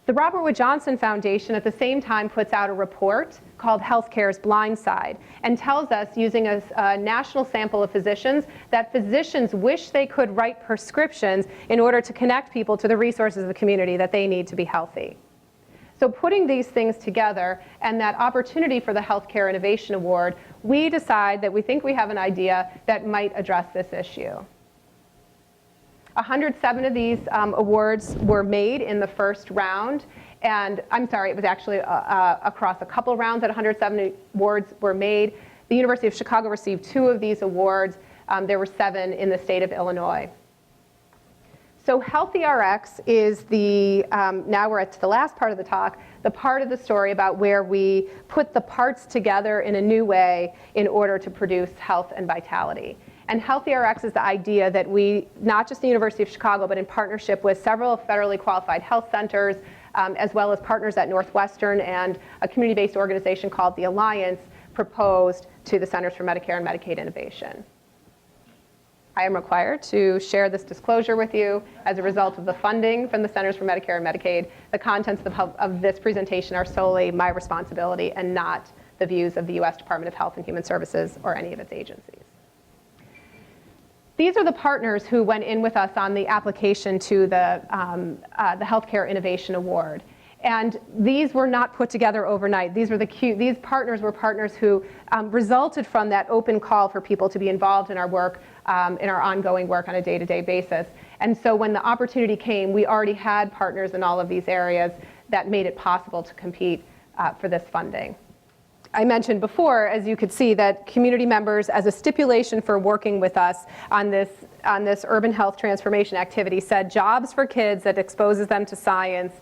The Robert Wood Johnson Foundation at the same time puts out a report called Healthcare's Blind Side and tells us, using a national sample of physicians, that physicians wish they could write prescriptions in order to connect people to the resources of the community that they need to be healthy. So putting these things together and that opportunity for the Healthcare Innovation Award, we decide that we think we have an idea that might address this issue. 107 of these awards were made in the first round, and I'm sorry, it was actually across a couple rounds that 107 awards were made. The University of Chicago received 2 of these awards. There were 7 in the state of Illinois. So HealthyRx is the, now we're at the last part of the talk, the part of the story about where we put the parts together in a new way in order to produce health and vitality. And HealthyRx is the idea that we, not just the University of Chicago, but in partnership with several federally qualified health centers, as well as partners at Northwestern and a community-based organization called the Alliance, proposed to the Centers for Medicare and Medicaid Innovation. I am required to share this disclosure with you. As a result of the funding from the Centers for Medicare and Medicaid, the contents of this presentation are solely my responsibility and not the views of the U.S. Department of Health and Human Services or any of its agencies. These are the partners who went in with us on the application to the Healthcare Innovation Award. And these were not put together overnight. These partners were partners who resulted from that open call for people to be involved in our work, in our ongoing work on a day-to-day basis. And so when the opportunity came, we already had partners in all of these areas that made it possible to compete for this funding. I mentioned before, as you could see, that community members, as a stipulation for working with us on this urban health transformation activity, said jobs for kids that exposes them to science.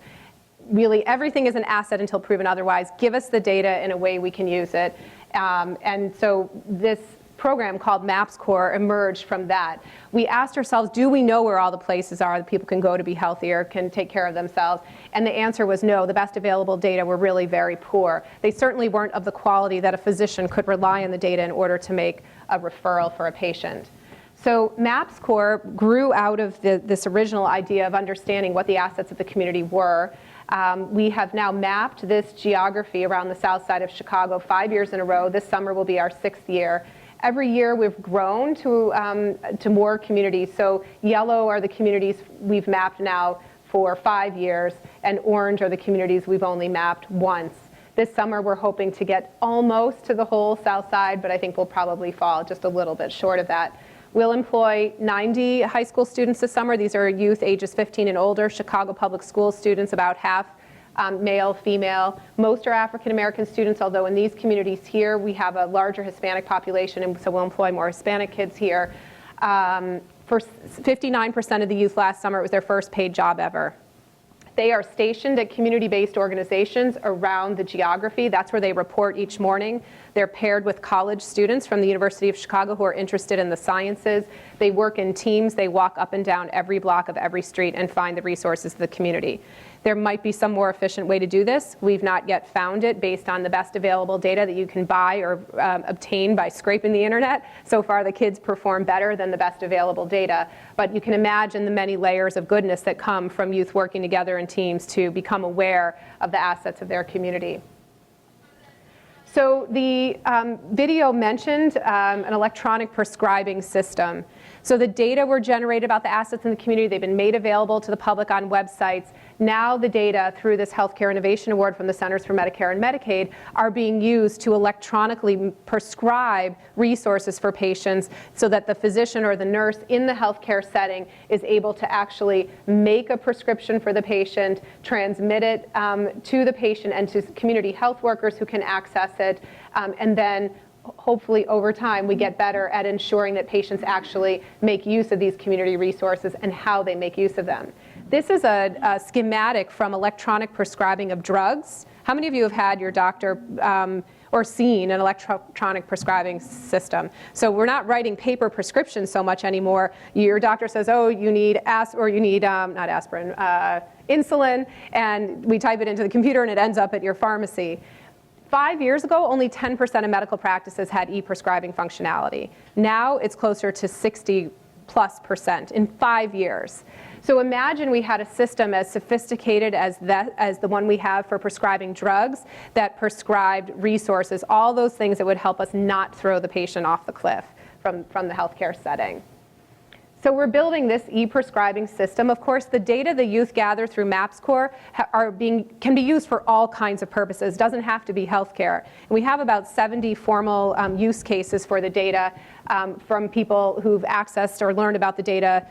Really, everything is an asset until proven otherwise. Give us the data in a way we can use it. And so this program called MAPS Core emerged from that. We asked ourselves, do we know where all the places are that people can go to be healthier, can take care of themselves? And the answer was no. The best available data were really very poor. They certainly weren't of the quality that a physician could rely on the data in order to make a referral for a patient. So MAPS Core grew out of this original idea of understanding what the assets of the community were. We have now mapped this geography around the south side of Chicago 5 years in a row. This summer will be our 6th year. Every year we've grown to more communities. So yellow are the communities we've mapped now for 5 years, and orange are the communities we've only mapped once. This summer we're hoping to get almost to the whole south side, but I think we'll probably fall just a little bit short of that. We'll employ 90 high school students this summer. These are youth ages 15 and older, Chicago Public Schools students, about half male, female. Most are African American students, although in these communities here we have a larger Hispanic population, and so we'll employ more Hispanic kids here. For 59% of the youth last summer, it was their first paid job ever. They are stationed at community-based organizations around the geography. That's where they report each morning. They're paired with college students from the University of Chicago who are interested in the sciences. They work in teams. They walk up and down every block of every street and find the resources of the community. There might be some more efficient way to do this. We've not yet found it based on the best available data that you can buy or obtain by scraping the internet. So far, the kids perform better than the best available data. But you can imagine the many layers of goodness that come from youth working together in teams to become aware of the assets of their community. So the video mentioned an electronic prescribing system. So the data were generated about the assets in the community. They've been made available to the public on websites. Now the data through this Healthcare Innovation Award from the Centers for Medicare and Medicaid are being used to electronically prescribe resources for patients so that the physician or the nurse in the healthcare setting is able to actually make a prescription for the patient, transmit it to the patient and to community health workers who can access it, and then hopefully over time we get better at ensuring that patients actually make use of these community resources and how they make use of them. This is a schematic from electronic prescribing of drugs. How many of you have had your doctor or seen an electronic prescribing system? So we're not writing paper prescriptions so much anymore. Your doctor says, oh, you need insulin, and we type it into the computer and it ends up at your pharmacy. 5 years ago, only 10% of medical practices had e-prescribing functionality. Now it's closer to 60+% in 5 years. So imagine we had a system as sophisticated as the one we have for prescribing drugs that prescribed resources, all those things that would help us not throw the patient off the cliff from the healthcare setting. So we're building this e-prescribing system. Of course, the data the youth gather through MAPS Core can be used for all kinds of purposes. It doesn't have to be healthcare. And we have about 70 formal use cases for the data from people who've accessed or learned about the data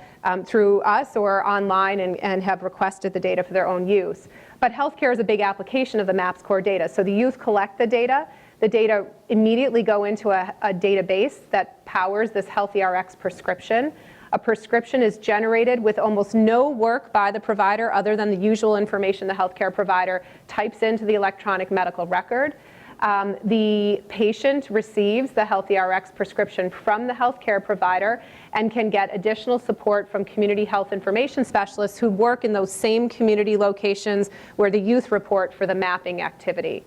through us or online and have requested the data for their own use. But healthcare is a big application of the MAPS Core data. So the youth collect the data. The data immediately go into a database that powers this HealthyRx prescription. A prescription is generated with almost no work by the provider other than the usual information the healthcare provider types into the electronic medical record. The patient receives the HealthyRx prescription from the healthcare provider and can get additional support from community health information specialists who work in those same community locations where the youth report for the mapping activity.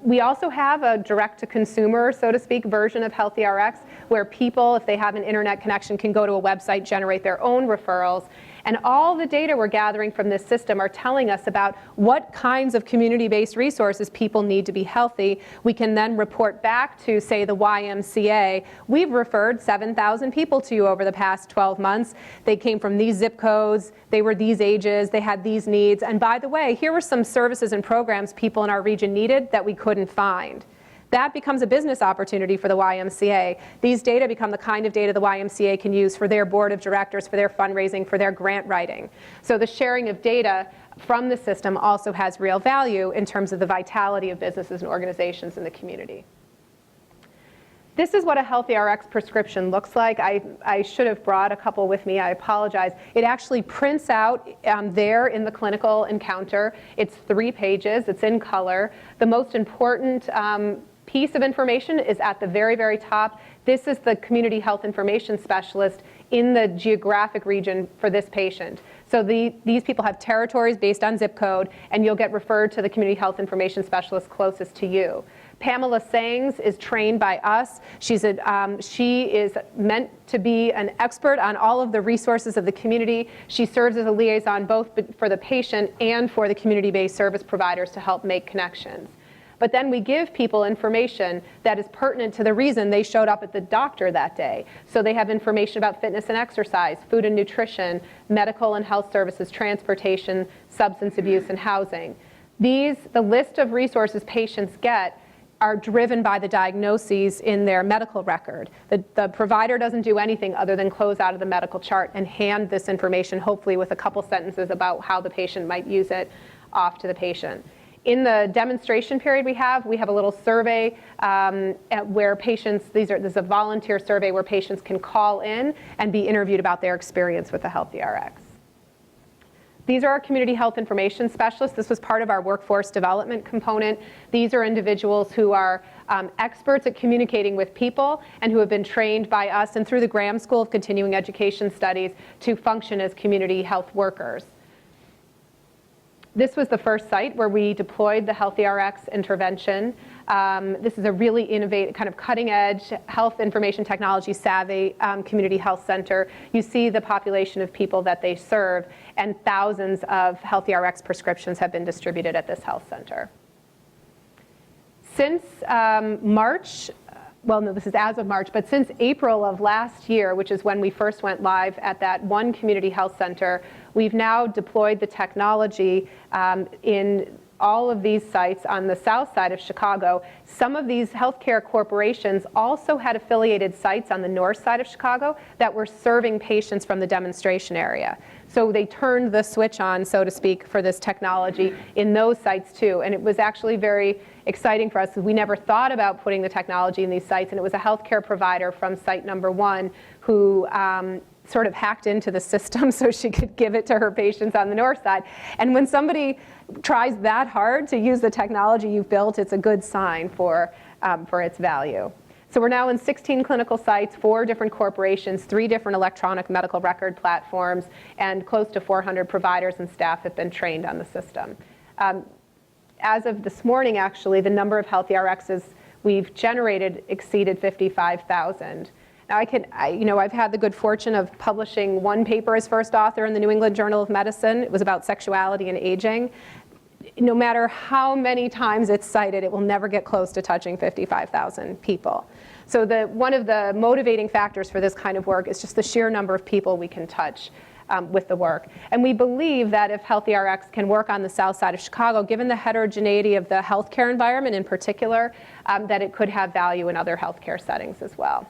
We also have a direct-to-consumer, so to speak, version of HealthyRx where people, if they have an internet connection, can go to a website, generate their own referrals. And all the data we're gathering from this system are telling us about what kinds of community-based resources people need to be healthy. We can then report back to, say, the YMCA. We've referred 7,000 people to you over the past 12 months. They came from these zip codes. They were these ages. They had these needs. And by the way, here were some services and programs people in our region needed that we couldn't find. That becomes a business opportunity for the YMCA. These data become the kind of data the YMCA can use for their board of directors, for their fundraising, for their grant writing. So the sharing of data from the system also has real value in terms of the vitality of businesses and organizations in the community. This is what a Healthy RX prescription looks like. I should have brought a couple with me. I apologize. It actually prints out there in the clinical encounter. It's 3 pages. It's in color. The most important piece of information is at the very, very top. This is the community health information specialist in the geographic region for this patient. So these people have territories based on zip code, and you'll get referred to the community health information specialist closest to you. Pamela Sangs is trained by us. She is meant to be an expert on all of the resources of the community. She serves as a liaison both for the patient and for the community-based service providers to help make connections. But then we give people information that is pertinent to the reason they showed up at the doctor that day. So they have information about fitness and exercise, food and nutrition, medical and health services, transportation, substance abuse, and housing. The list of resources patients get are driven by the diagnoses in their medical record. The provider doesn't do anything other than close out of the medical chart and hand this information, hopefully with a couple sentences about how the patient might use it, off to the patient. In the demonstration period we have a little survey where patients, this is a volunteer survey where patients can call in and be interviewed about their experience with the Healthy RX. These are our community health information specialists. This was part of our workforce development component. These are individuals who are experts at communicating with people and who have been trained by us and through the Graham School of Continuing Education Studies to function as community health workers. This was the first site where we deployed the Healthy RX intervention. This is a really innovative, kind of cutting edge, health information technology savvy community health center. You see the population of people that they serve, and thousands of Healthy RX prescriptions have been distributed at this health center. Since March, well, no, this is as of March, but since April of last year, which is when we first went live at that one community health center, we've now deployed the technology in all of these sites on the south side of Chicago. Some of these healthcare corporations also had affiliated sites on the north side of Chicago that were serving patients from the demonstration area. So they turned the switch on, so to speak, for this technology in those sites too. And it was actually very exciting for us because we never thought about putting the technology in these sites. And it was a healthcare provider from site number 1 who sort of hacked into the system so she could give it to her patients on the north side. And when somebody tries that hard to use the technology you've built, it's a good sign for its value. So we're now in 16 clinical sites, 4 different corporations, 3 different electronic medical record platforms, and close to 400 providers and staff have been trained on the system. As of this morning, actually, the number of Healthy RXs we've generated exceeded 55,000. Now, I've had the good fortune of publishing 1 paper as first author in the New England Journal of Medicine. It was about sexuality and aging. No matter how many times it's cited, it will never get close to touching 55,000 people. So one of the motivating factors for this kind of work is just the sheer number of people we can touch with the work. And we believe that if Healthy RX can work on the south side of Chicago, given the heterogeneity of the healthcare environment in particular, that it could have value in other healthcare settings as well.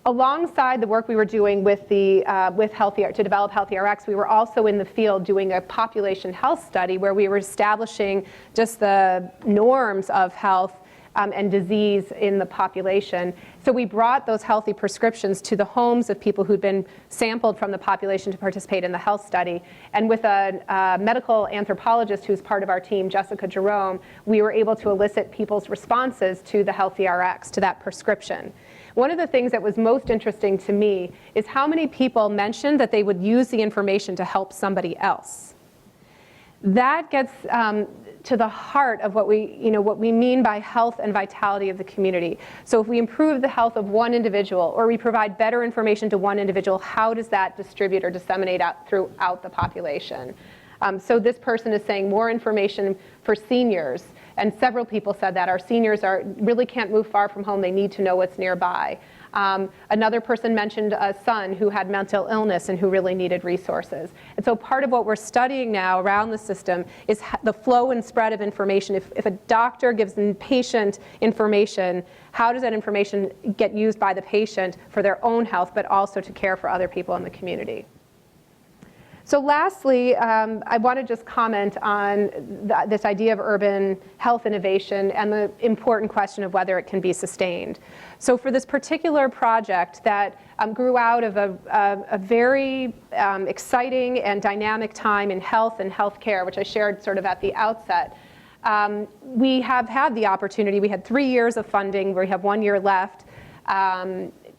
Alongside the work we were doing with to develop Healthy RX, we were also in the field doing a population health study where we were establishing just the norms of health and disease in the population. So we brought those healthy prescriptions to the homes of people who'd been sampled from the population to participate in the health study. And with a medical anthropologist who's part of our team, Jessica Jerome, we were able to elicit people's responses to the Healthy RX, to that prescription. One of the things that was most interesting to me is how many people mentioned that they would use the information to help somebody else. That gets to the heart of what we mean by health and vitality of the community. So if we improve the health of one individual or we provide better information to one individual, how does that distribute or disseminate out throughout the population? So this person is saying more information for seniors And several people said that. Our seniors really can't move far from home. They need to know what's nearby. Another person mentioned a son who had mental illness and who really needed resources. And so part of what we're studying now around the system is the flow and spread of information. If a doctor gives a patient information, how does that information get used by the patient for their own health, but also to care for other people in the community? So lastly, I want to just comment on this idea of urban health innovation and the important question of whether it can be sustained. So for this particular project that grew out of a very exciting and dynamic time in health and healthcare, which I shared sort of at the outset, we have had the opportunity. We had 3 years of funding. We have 1 year left.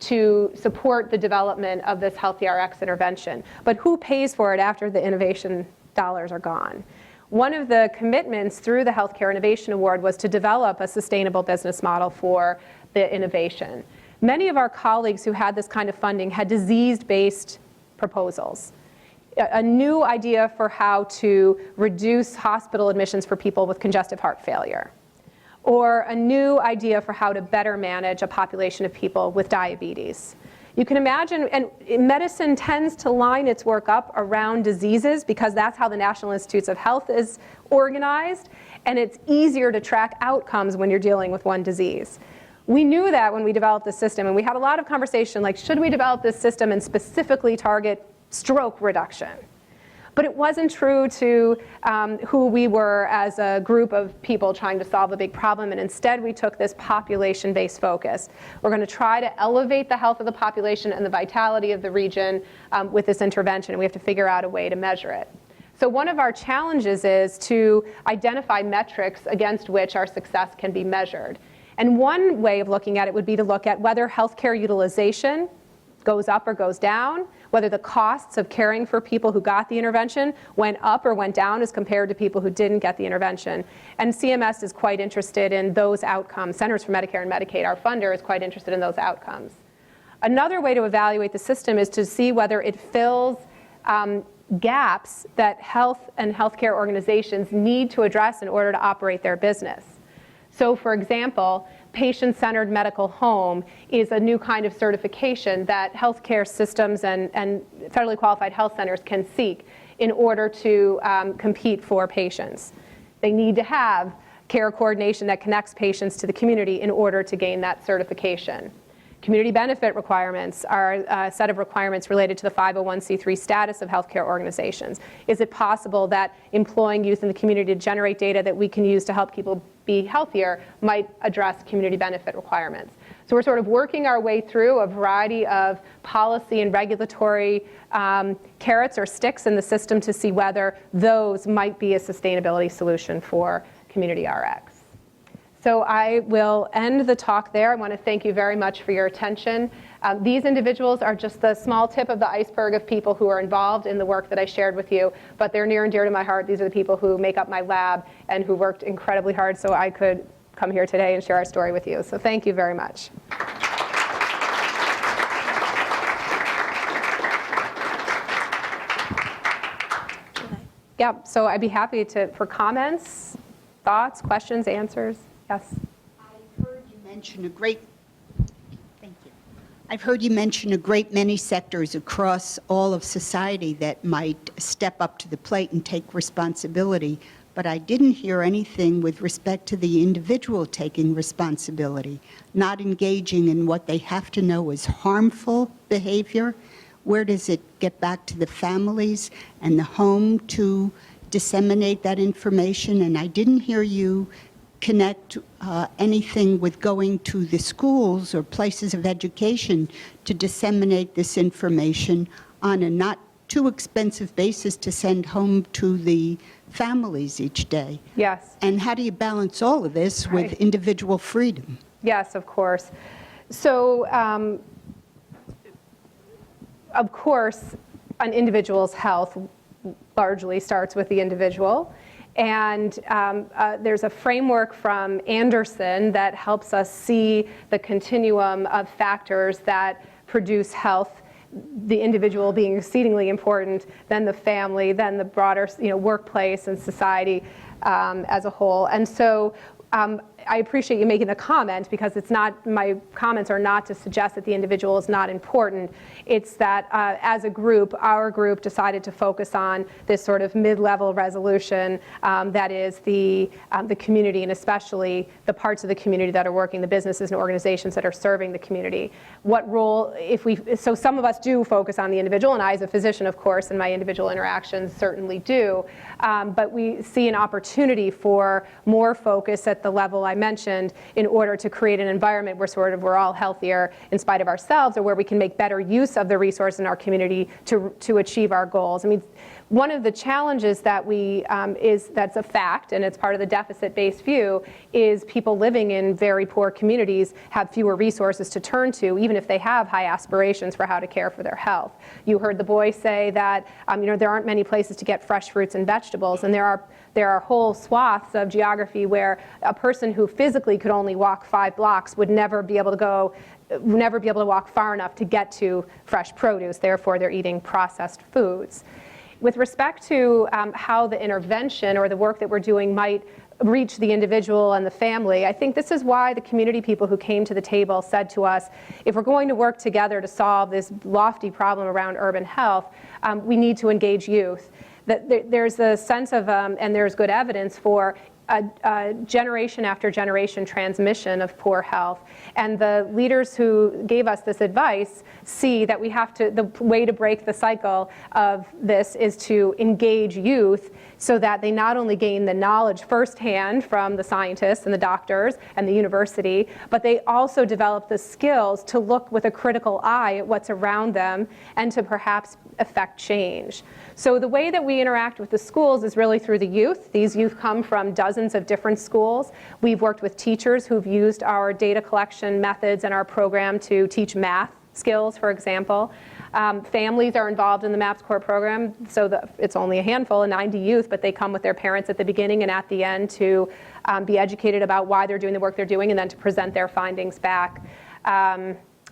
To support the development of this HealthyRx intervention. But who pays for it after the innovation dollars are gone? One of the commitments through the Healthcare Innovation Award was to develop a sustainable business model for the innovation. Many of our colleagues who had this kind of funding had disease-based proposals. A new idea for how to reduce hospital admissions for people with congestive heart failure, or a new idea for how to better manage a population of people with diabetes. You can imagine, and medicine tends to line its work up around diseases because that's how the National Institutes of Health is organized, and it's easier to track outcomes when you're dealing with one disease. We knew that when we developed the system, and we had a lot of conversation like, should we develop this system and specifically target stroke reduction? But it wasn't true to who we were as a group of people trying to solve a big problem, and instead we took this population-based focus. We're going to try to elevate the health of the population and the vitality of the region with this intervention, and we have to figure out a way to measure it. So one of our challenges is to identify metrics against which our success can be measured. And one way of looking at it would be to look at whether healthcare utilization goes up or goes down, whether the costs of caring for people who got the intervention went up or went down as compared to people who didn't get the intervention. And CMS is quite interested in those outcomes. Centers for Medicare and Medicaid, our funder, is quite interested in those outcomes. Another way to evaluate the system is to see whether it fills gaps that health and healthcare organizations need to address in order to operate their business. So for example, patient-centered medical home is a new kind of certification that healthcare systems and federally qualified health centers can seek in order to compete for patients. They need to have care coordination that connects patients to the community in order to gain that certification. Community benefit requirements are a set of requirements related to the 501c3 status of healthcare organizations. Is it possible that employing youth in the community to generate data that we can use to help people be healthier might address community benefit requirements? So we're sort of working our way through a variety of policy and regulatory carrots or sticks in the system to see whether those might be a sustainability solution for community RX. So I will end the talk there. I want to thank you very much for your attention. These individuals are just the small tip of the iceberg of people who are involved in the work that I shared with you, but they're near and dear to my heart. These are the people who make up my lab and who worked incredibly hard so I could come here today and share our story with you. So thank you very much. Yeah, so I'd be happy for comments, thoughts, questions, answers. Yes. I've heard you mention a great many sectors across all of society that might step up to the plate and take responsibility, but I didn't hear anything with respect to the individual taking responsibility, not engaging in what they have to know is harmful behavior. Where does it get back to the families and the home to disseminate that information? And I didn't hear you connect anything with going to the schools or places of education to disseminate this information on a not too expensive basis to send home to the families each day. Yes. And how do you balance all of this with individual freedom? Yes, of course. So, of course, an individual's health largely starts with the individual. And there's a framework from Anderson that helps us see the continuum of factors that produce health the individual being exceedingly important, then the family, then the broader workplace and society as a whole. And so I appreciate you making the comment, because it's not, my comments are not to suggest that the individual is not important. It's that as a group, our group decided to focus on this sort of mid-level resolution that is the community, and especially the parts of the community that are working, the businesses and organizations that are serving the community. What role, so some of us do focus on the individual, and I as a physician, of course, in my individual interactions certainly do, but we see an opportunity for more focus at the level I mentioned, in order to create an environment where we're all healthier in spite of ourselves, or where we can make better use of the resource in our community to achieve our goals. I mean, one of the challenges that that's a fact, and it's part of the deficit-based view, is people living in very poor communities have fewer resources to turn to, even if they have high aspirations for how to care for their health. You heard the boy say that there aren't many places to get fresh fruits and vegetables, and there are whole swaths of geography where a person who physically could only walk 5 blocks would never be able to walk far enough to get to fresh produce. Therefore, they're eating processed foods. With respect to how the intervention or the work that we're doing might reach the individual and the family, I think this is why the community people who came to the table said to us, if we're going to work together to solve this lofty problem around urban health, we need to engage youth. That there's a sense of, and there's good evidence for, a generation after generation transmission of poor health. And the leaders who gave us this advice see that the way to break the cycle of this is to engage youth, so that they not only gain the knowledge firsthand from the scientists and the doctors and the university, but they also develop the skills to look with a critical eye at what's around them and to perhaps affect change. So the way that we interact with the schools is really through the youth. These youth come from dozens of different schools. We've worked with teachers who've used our data collection methods and our program to teach math skills, for example. Families are involved in the MAPS Core program, so it's only a handful, 90 youth, but they come with their parents at the beginning and at the end to be educated about why they're doing the work they're doing, and then to present their findings back.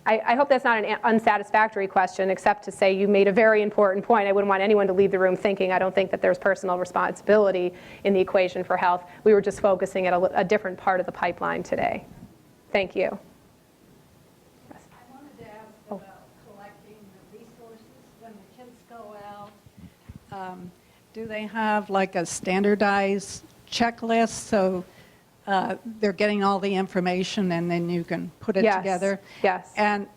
I hope that's not an unsatisfactory question, except to say you made a very important point. I wouldn't want anyone to leave the room thinking I don't think that there's personal responsibility in the equation for health. We were just focusing at a different part of the pipeline today. Thank you. I wanted to ask about collecting the resources when the kids go out. Do they have like a standardized checklist so they're getting all the information and then you can put it together? Yes. And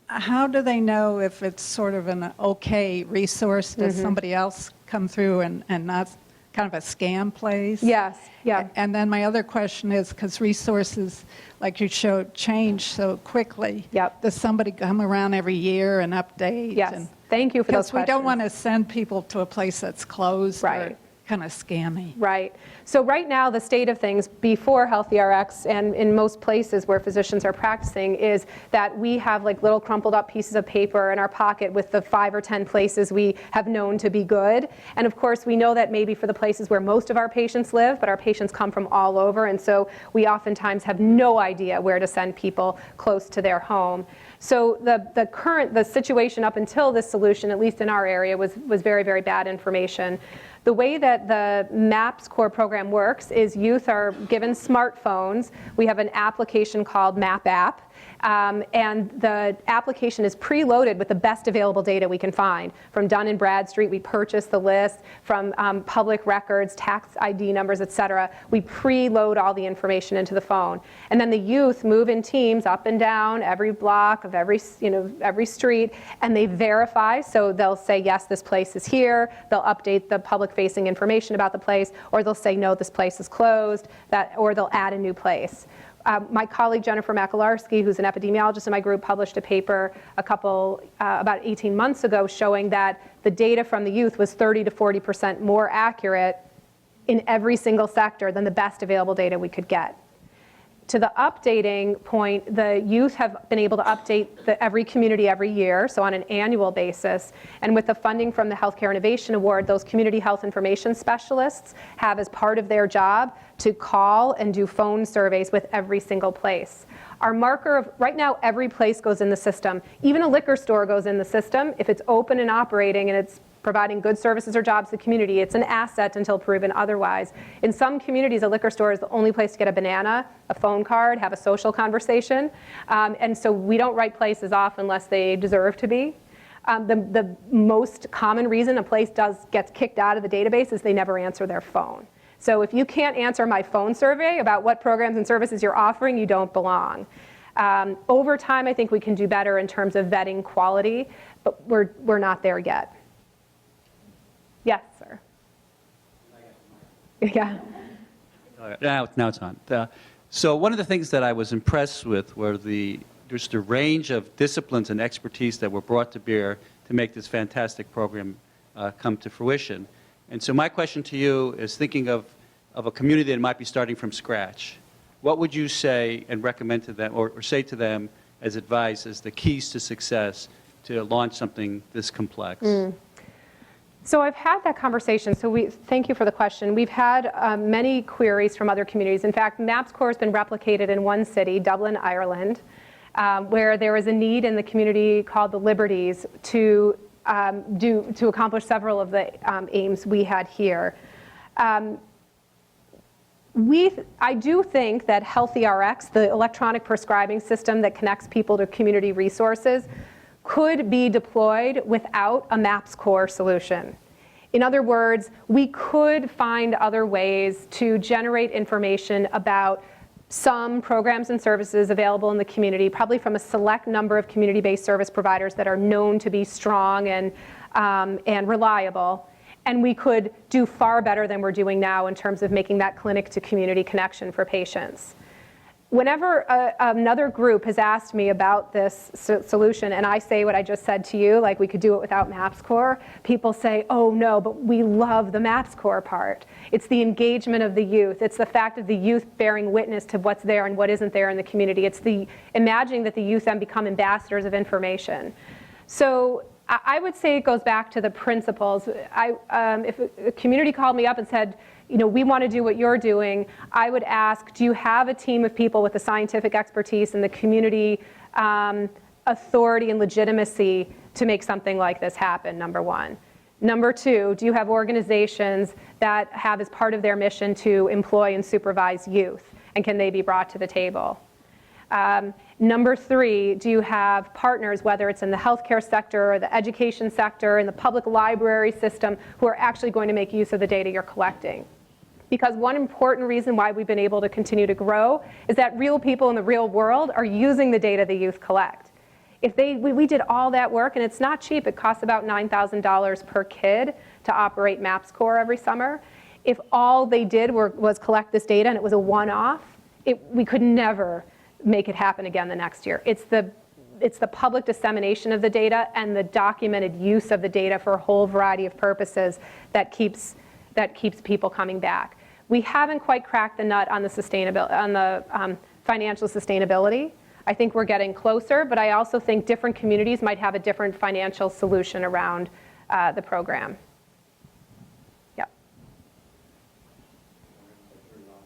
how do they know if it's sort of an okay resource? Does somebody else come through and not kind of a scam place? Yes. Yeah. And then my other question is, because resources, like you showed, change so quickly. Yep. Does somebody come around every year and update? Yes. Thank you for those questions. Because we don't want to send people to a place that's closed. Right. Or kind of scammy. Right. So right now, the state of things before HealthyRx and in most places where physicians are practicing is that we have like little crumpled up pieces of paper in our pocket with the 5 or 10 places we have known to be good. And of course, we know that maybe for the places where most of our patients live, but our patients come from all over. And so we oftentimes have no idea where to send people close to their home. So the situation up until this solution, at least in our area, was very, very bad information. The way that the MAPS Core program works is youth are given smartphones. We have an application called MAP App. And the application is preloaded with the best available data we can find. From Dun & Bradstreet, we purchase the list. From public records, tax ID numbers, et cetera, we preload all the information into the phone. And then the youth move in teams up and down every block of every street, and they verify. So they'll say, yes, this place is here. They'll update the public-facing information about the place, or they'll say, no, this place is closed, or they'll add a new place. My colleague Jennifer Makalarski, who's an epidemiologist in my group, published a paper about 18 months ago showing that the data from the youth was 30 to 40% more accurate in every single sector than the best available data we could get. To the updating point, the youth have been able to update every community every year, so on an annual basis. And with the funding from the Healthcare Innovation Award, those community health information specialists have as part of their job to call and do phone surveys with every single place. Our marker of, right now, every place goes in the system. Even a liquor store goes in the system. If it's open and operating and it's providing good services or jobs to the community, it's an asset until proven otherwise. In some communities, a liquor store is the only place to get a banana, a phone card, have a social conversation. And so we don't write places off unless they deserve to be. The most common reason a place gets kicked out of the database is they never answer their phone. So if you can't answer my phone survey about what programs and services you're offering, you don't belong. Over time, I think we can do better in terms of vetting quality, but we're not there yet. Yes, sir. Yeah. Now it's on. So one of the things that I was impressed with were just the range of disciplines and expertise that were brought to bear to make this fantastic program come to fruition. And so my question to you is, thinking of a community that might be starting from scratch, what would you say and recommend to them, or say to them as advice, as the keys to success to launch something this complex? So I've had that conversation, so thank you for the question. We've had many queries from other communities. In fact, MAPSCore has been replicated in one city, Dublin, Ireland, where there was a need in the community called the Liberties to accomplish several of the aims we had here. I do think that HealthyRx, the electronic prescribing system that connects people to community resources, could be deployed without a MAPSCore solution. In other words, we could find other ways to generate information about some programs and services available in the community, probably from a select number of community-based service providers that are known to be strong and reliable. And we could do far better than we're doing now in terms of making that clinic-to-community connection for patients. Whenever another group has asked me about this solution, and I say what I just said to you, like we could do it without MAPSCore, people say, oh no, but we love the MAPSCore part. It's the engagement of the youth. It's the fact of the youth bearing witness to what's there and what isn't there in the community. It's the imagining that the youth then become ambassadors of information. So I would say it goes back to the principles. If a community called me up and said, you know, we want to do what you're doing, I would ask, do you have a team of people with the scientific expertise and the community authority and legitimacy to make something like this happen, number one. Number two, do you have organizations that have as part of their mission to employ and supervise youth, and can they be brought to the table? Number three, do you have partners, whether it's in the healthcare sector or the education sector, in the public library system, who are actually going to make use of the data you're collecting? Because one important reason why we've been able to continue to grow is that real people in the real world are using the data the youth collect. If we did all that work, and it's not cheap, it costs about $9,000 per kid to operate MAPSCore every summer. If all they did was collect this data and it was a one-off, we could never make it happen again the next year. It's the public dissemination of the data and the documented use of the data for a whole variety of purposes that keeps people coming back. We haven't quite cracked the nut on the financial sustainability. I think we're getting closer, but I also think different communities might have a different financial solution around the program. Yeah.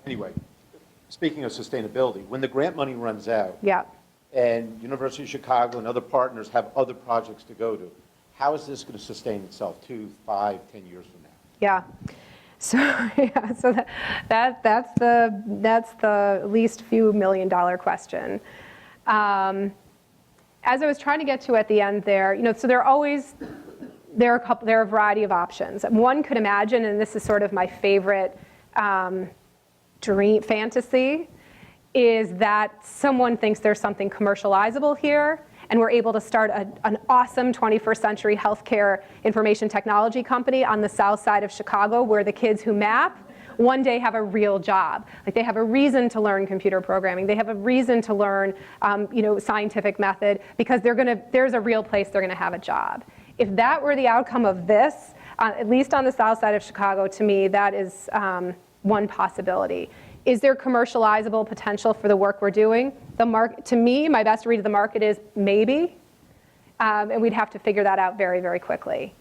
Anyway, speaking of sustainability, when the grant money runs out, Yeah. and University of Chicago and other partners have other projects to go to, how is this going to sustain itself 2, 5, 10 years from now? Yeah. So yeah, so that's the least few $1 million question. As I was trying to get to at the end there, you know, so there are a variety of options. One could imagine, and this is sort of my favorite dream fantasy, is that someone thinks there's something commercializable here, and we're able to start an awesome 21st century healthcare information technology company on the south side of Chicago, where the kids who map one day have a real job. Like, they have a reason to learn computer programming. They have a reason to learn scientific method, because there's a real place they're gonna have a job. If that were the outcome of this, at least on the south side of Chicago, to me, that is one possibility. Is there commercializable potential for the work we're doing? To me, my best read of the market is maybe, and we'd have to figure that out very, very quickly.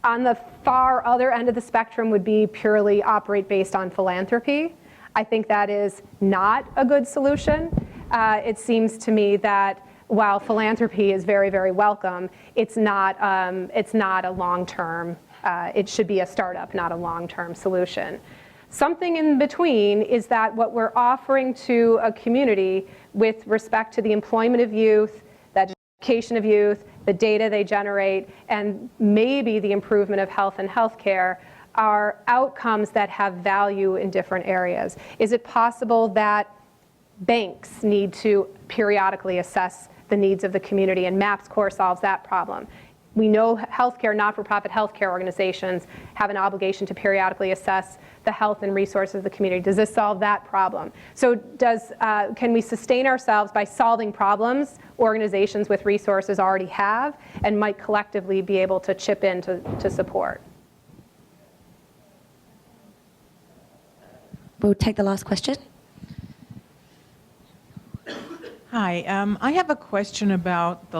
On the far other end of the spectrum would be purely operate based on philanthropy. I think that is not a good solution. It seems to me that while philanthropy is very, very welcome, it's not a long-term, it should be a startup, not a long-term solution. Something in between is that what we're offering to a community with respect to the employment of youth, the education of youth, the data they generate, and maybe the improvement of health and healthcare are outcomes that have value in different areas. Is it possible that banks need to periodically assess the needs of the community, and MAPS-Core solves that problem? We know healthcare, not-for-profit healthcare organizations have an obligation to periodically assess the health and resources of the community. Does this solve that problem? So can we sustain ourselves by solving problems organizations with resources already have and might collectively be able to chip in to support? We'll take the last question. Hi, I have a question about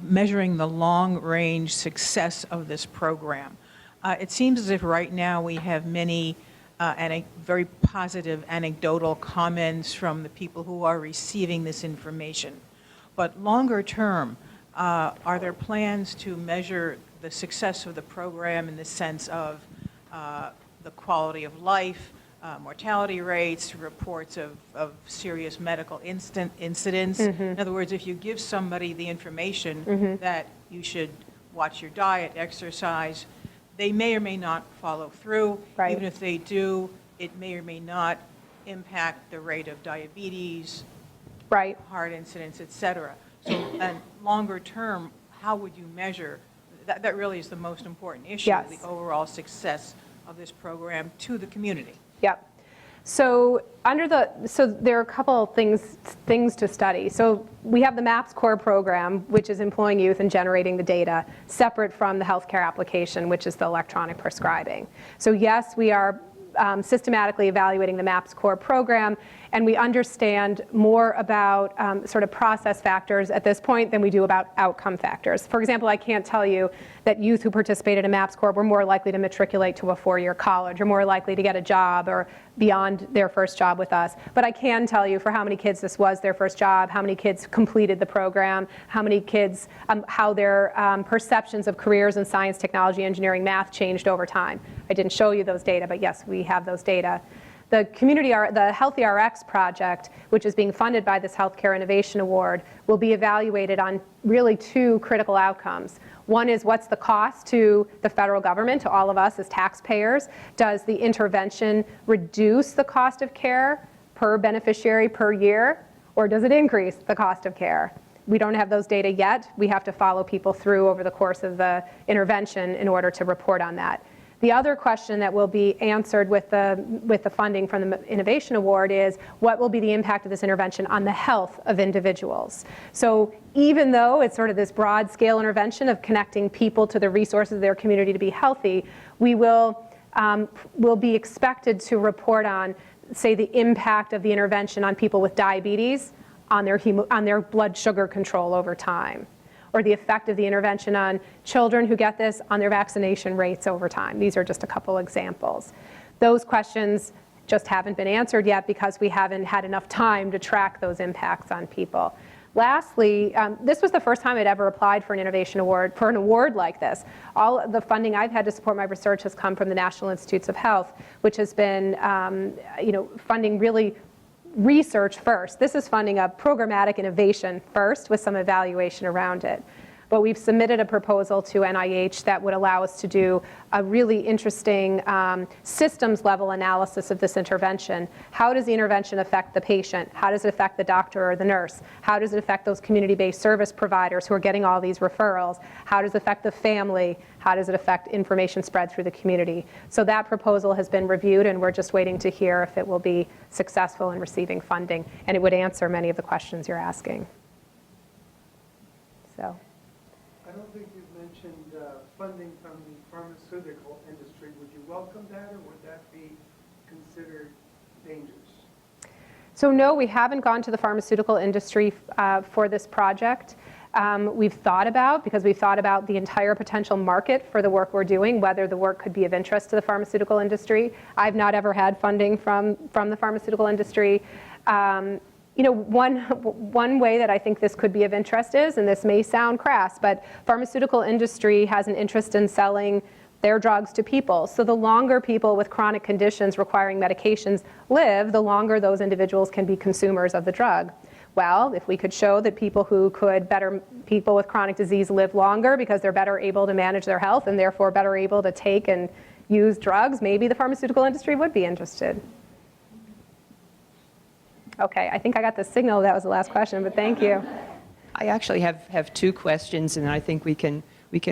measuring the long-range success of this program. It seems as if right now we have many very positive anecdotal comments from the people who are receiving this information. But longer term, are there plans to measure the success of the program in the sense of the quality of life, mortality rates, reports of serious medical incidents? Mm-hmm. In other words, if you give somebody the information that you should watch your diet, exercise, they may or may not follow through. Right. Even if they do, it may or may not impact the rate of diabetes, Right. heart incidents, et cetera. So, and longer term, how would you measure, that really is the most important issue, Yes. the overall success of this program to the community. Yep. So there are a couple of things to study. So we have the MAPS-Core program, which is employing youth and generating the data, separate from the healthcare application, which is the electronic prescribing. So yes, we are systematically evaluating the MAPS-Core program, and we understand more about sort of process factors at this point than we do about outcome factors. For example, I can't tell you that youth who participated in MAPS-Core were more likely to matriculate to a 4-year college or more likely to get a job or beyond their first job with us. But I can tell you for how many kids this was their first job, how many kids completed the program, how many kids, how their perceptions of careers in science, technology, engineering, math changed over time. I didn't show you those data, but yes, we have those data. The Healthy RX project, which is being funded by this Healthcare Innovation Award, will be evaluated on really 2 critical outcomes. One is what's the cost to the federal government, to all of us as taxpayers? Does the intervention reduce the cost of care per beneficiary per year, or does it increase the cost of care? We don't have those data yet. We have to follow people through over the course of the intervention in order to report on that. The other question that will be answered with the funding from the Innovation Award is what will be the impact of this intervention on the health of individuals? So even though it's sort of this broad scale intervention of connecting people to the resources of their community to be healthy, we will be expected to report on, say, the impact of the intervention on people with diabetes, on their blood sugar control over time, or the effect of the intervention on children who get this on their vaccination rates over time. These are just a couple examples. Those questions just haven't been answered yet because we haven't had enough time to track those impacts on people. Lastly, this was the first time I'd ever applied for an innovation award, for an award like this. All the funding I've had to support my research has come from the National Institutes of Health, which has been funding really research first. This is funding a programmatic innovation first with some evaluation around it. But we've submitted a proposal to NIH that would allow us to do a really interesting systems level analysis of this intervention. How does the intervention affect the patient? How does it affect the doctor or the nurse? How does it affect those community-based service providers who are getting all these referrals? How does it affect the family? How does it affect information spread through the community? So that proposal has been reviewed, and we're just waiting to hear if it will be successful in receiving funding, and it would answer many of the questions you're asking. So. I don't think you've mentioned funding from the pharmaceutical industry. Would you welcome that, or would that be considered dangerous? So no, we haven't gone to the pharmaceutical industry for this project. We've thought about the entire potential market for the work we're doing, whether the work could be of interest to the pharmaceutical industry. I've not ever had funding from the pharmaceutical industry. One way that I think this could be of interest is, and this may sound crass, but pharmaceutical industry has an interest in selling their drugs to people. So the longer people with chronic conditions requiring medications live, the longer those individuals can be consumers of the drug. Well, if we could show that people with chronic disease live longer because they're better able to manage their health and therefore better able to take and use drugs, maybe the pharmaceutical industry would be interested. Okay, I think I got the signal that was the last question, but thank you. I actually have two questions, and I think we can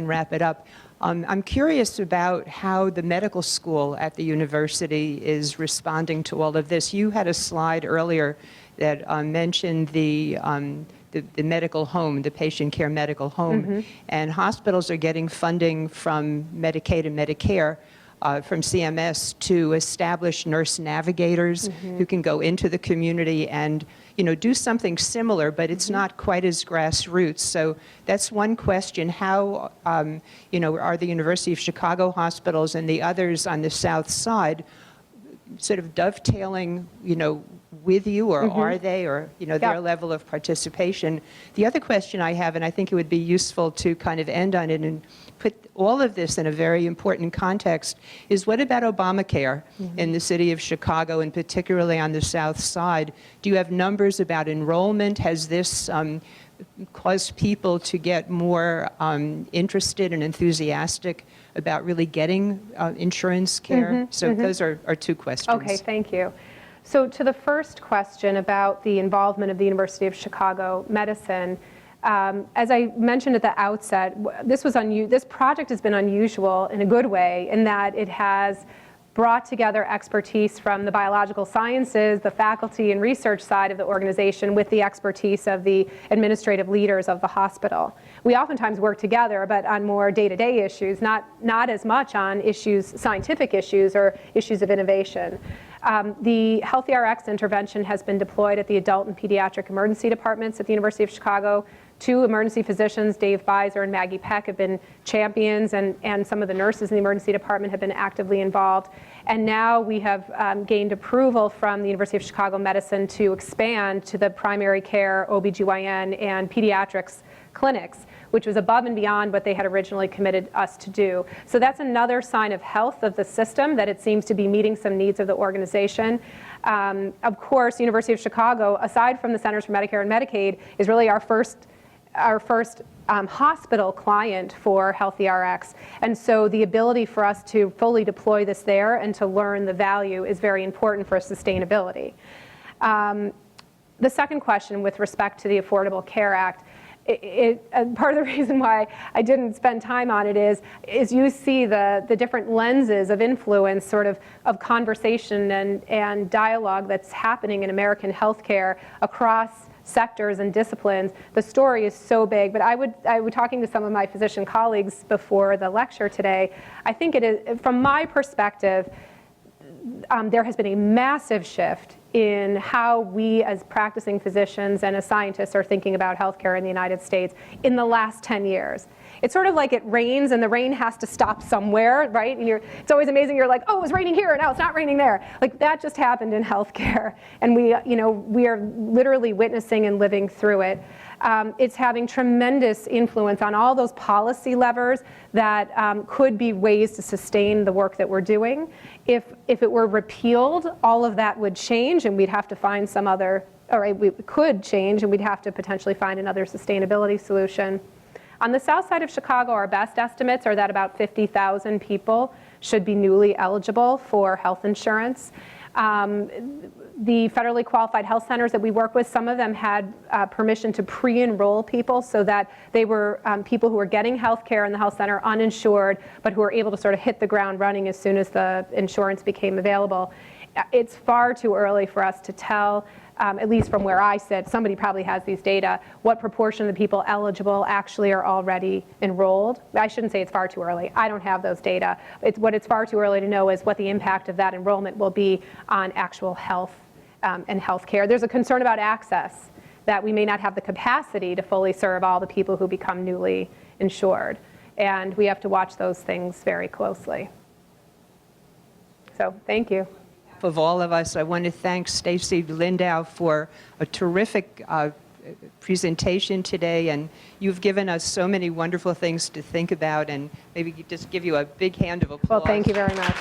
wrap it up. I'm curious about how the medical school at the university is responding to all of this. You had a slide earlier that mentioned the medical home, the patient care medical home, and hospitals are getting funding from Medicaid and Medicare, from CMS, to establish nurse navigators who can go into the community and do something similar, but it's not quite as grassroots. So that's one question. How are the University of Chicago hospitals and the others on the South Side sort of dovetailing, with you, or are they, or their level of participation? The other question I have, and I think it would be useful to kind of end on it and put all of this in a very important context, is what about Obamacare in the city of Chicago, and particularly on the South Side? Do you have numbers about enrollment? Has this caused people to get more interested and enthusiastic about really getting insurance care? So those are two questions. Okay, thank you. So to the first question about the involvement of the University of Chicago Medicine, as I mentioned at the outset, this project has been unusual in a good way in that it has brought together expertise from the biological sciences, the faculty and research side of the organization, with the expertise of the administrative leaders of the hospital. We oftentimes work together, but on more day-to-day issues, not as much on scientific issues or issues of innovation. The HealthyRx intervention has been deployed at the adult and pediatric emergency departments at the University of Chicago. Two emergency physicians, Dave Beiser and Maggie Peck, have been champions, and some of the nurses in the emergency department have been actively involved. And now we have gained approval from the University of Chicago Medicine to expand to the primary care, OBGYN, and pediatrics clinics, which was above and beyond what they had originally committed us to do. So that's another sign of health of the system, that it seems to be meeting some needs of the organization. Of course, University of Chicago, aside from the Centers for Medicare and Medicaid, is really our first hospital client for HealthyRx. And so the ability for us to fully deploy this there and to learn the value is very important for sustainability. The second question with respect to the Affordable Care Act, part of the reason why I didn't spend time on it is you see the different lenses of influence, sort of conversation and dialogue that's happening in American healthcare across sectors and disciplines. The story is so big, but I would talking to some of my physician colleagues before the lecture today, I think it is, from my perspective, there has been a massive shift in how we as practicing physicians and as scientists are thinking about healthcare in the United States in the last 10 years. It's sort of like it rains and the rain has to stop somewhere, right? And it's always amazing, you're like, oh, it was raining here, and now it's not raining there. Like, that just happened in healthcare, and we are literally witnessing and living through it. It's having tremendous influence on all those policy levers that could be ways to sustain the work that we're doing. If it were repealed, all of that would change, and we'd have to find some other, or we could change, and we'd have to potentially find another sustainability solution. On the south side of Chicago, our best estimates are that about 50,000 people should be newly eligible for health insurance. The federally qualified health centers that we work with, some of them had permission to pre-enroll people so that they were people who were getting health care in the health center uninsured, but who were able to sort of hit the ground running as soon as the insurance became available. It's far too early for us to tell, at least from where I sit, somebody probably has these data, what proportion of the people eligible actually are already enrolled. I shouldn't say it's far too early. I don't have those data. What it's far too early to know is what the impact of that enrollment will be on actual health in healthcare. There's a concern about access, that we may not have the capacity to fully serve all the people who become newly insured. And we have to watch those things very closely. So thank you. Of all of us, I want to thank Stacy Lindau for a terrific presentation today, and you've given us so many wonderful things to think about, and maybe just give you a big hand of applause. Well, thank you very much.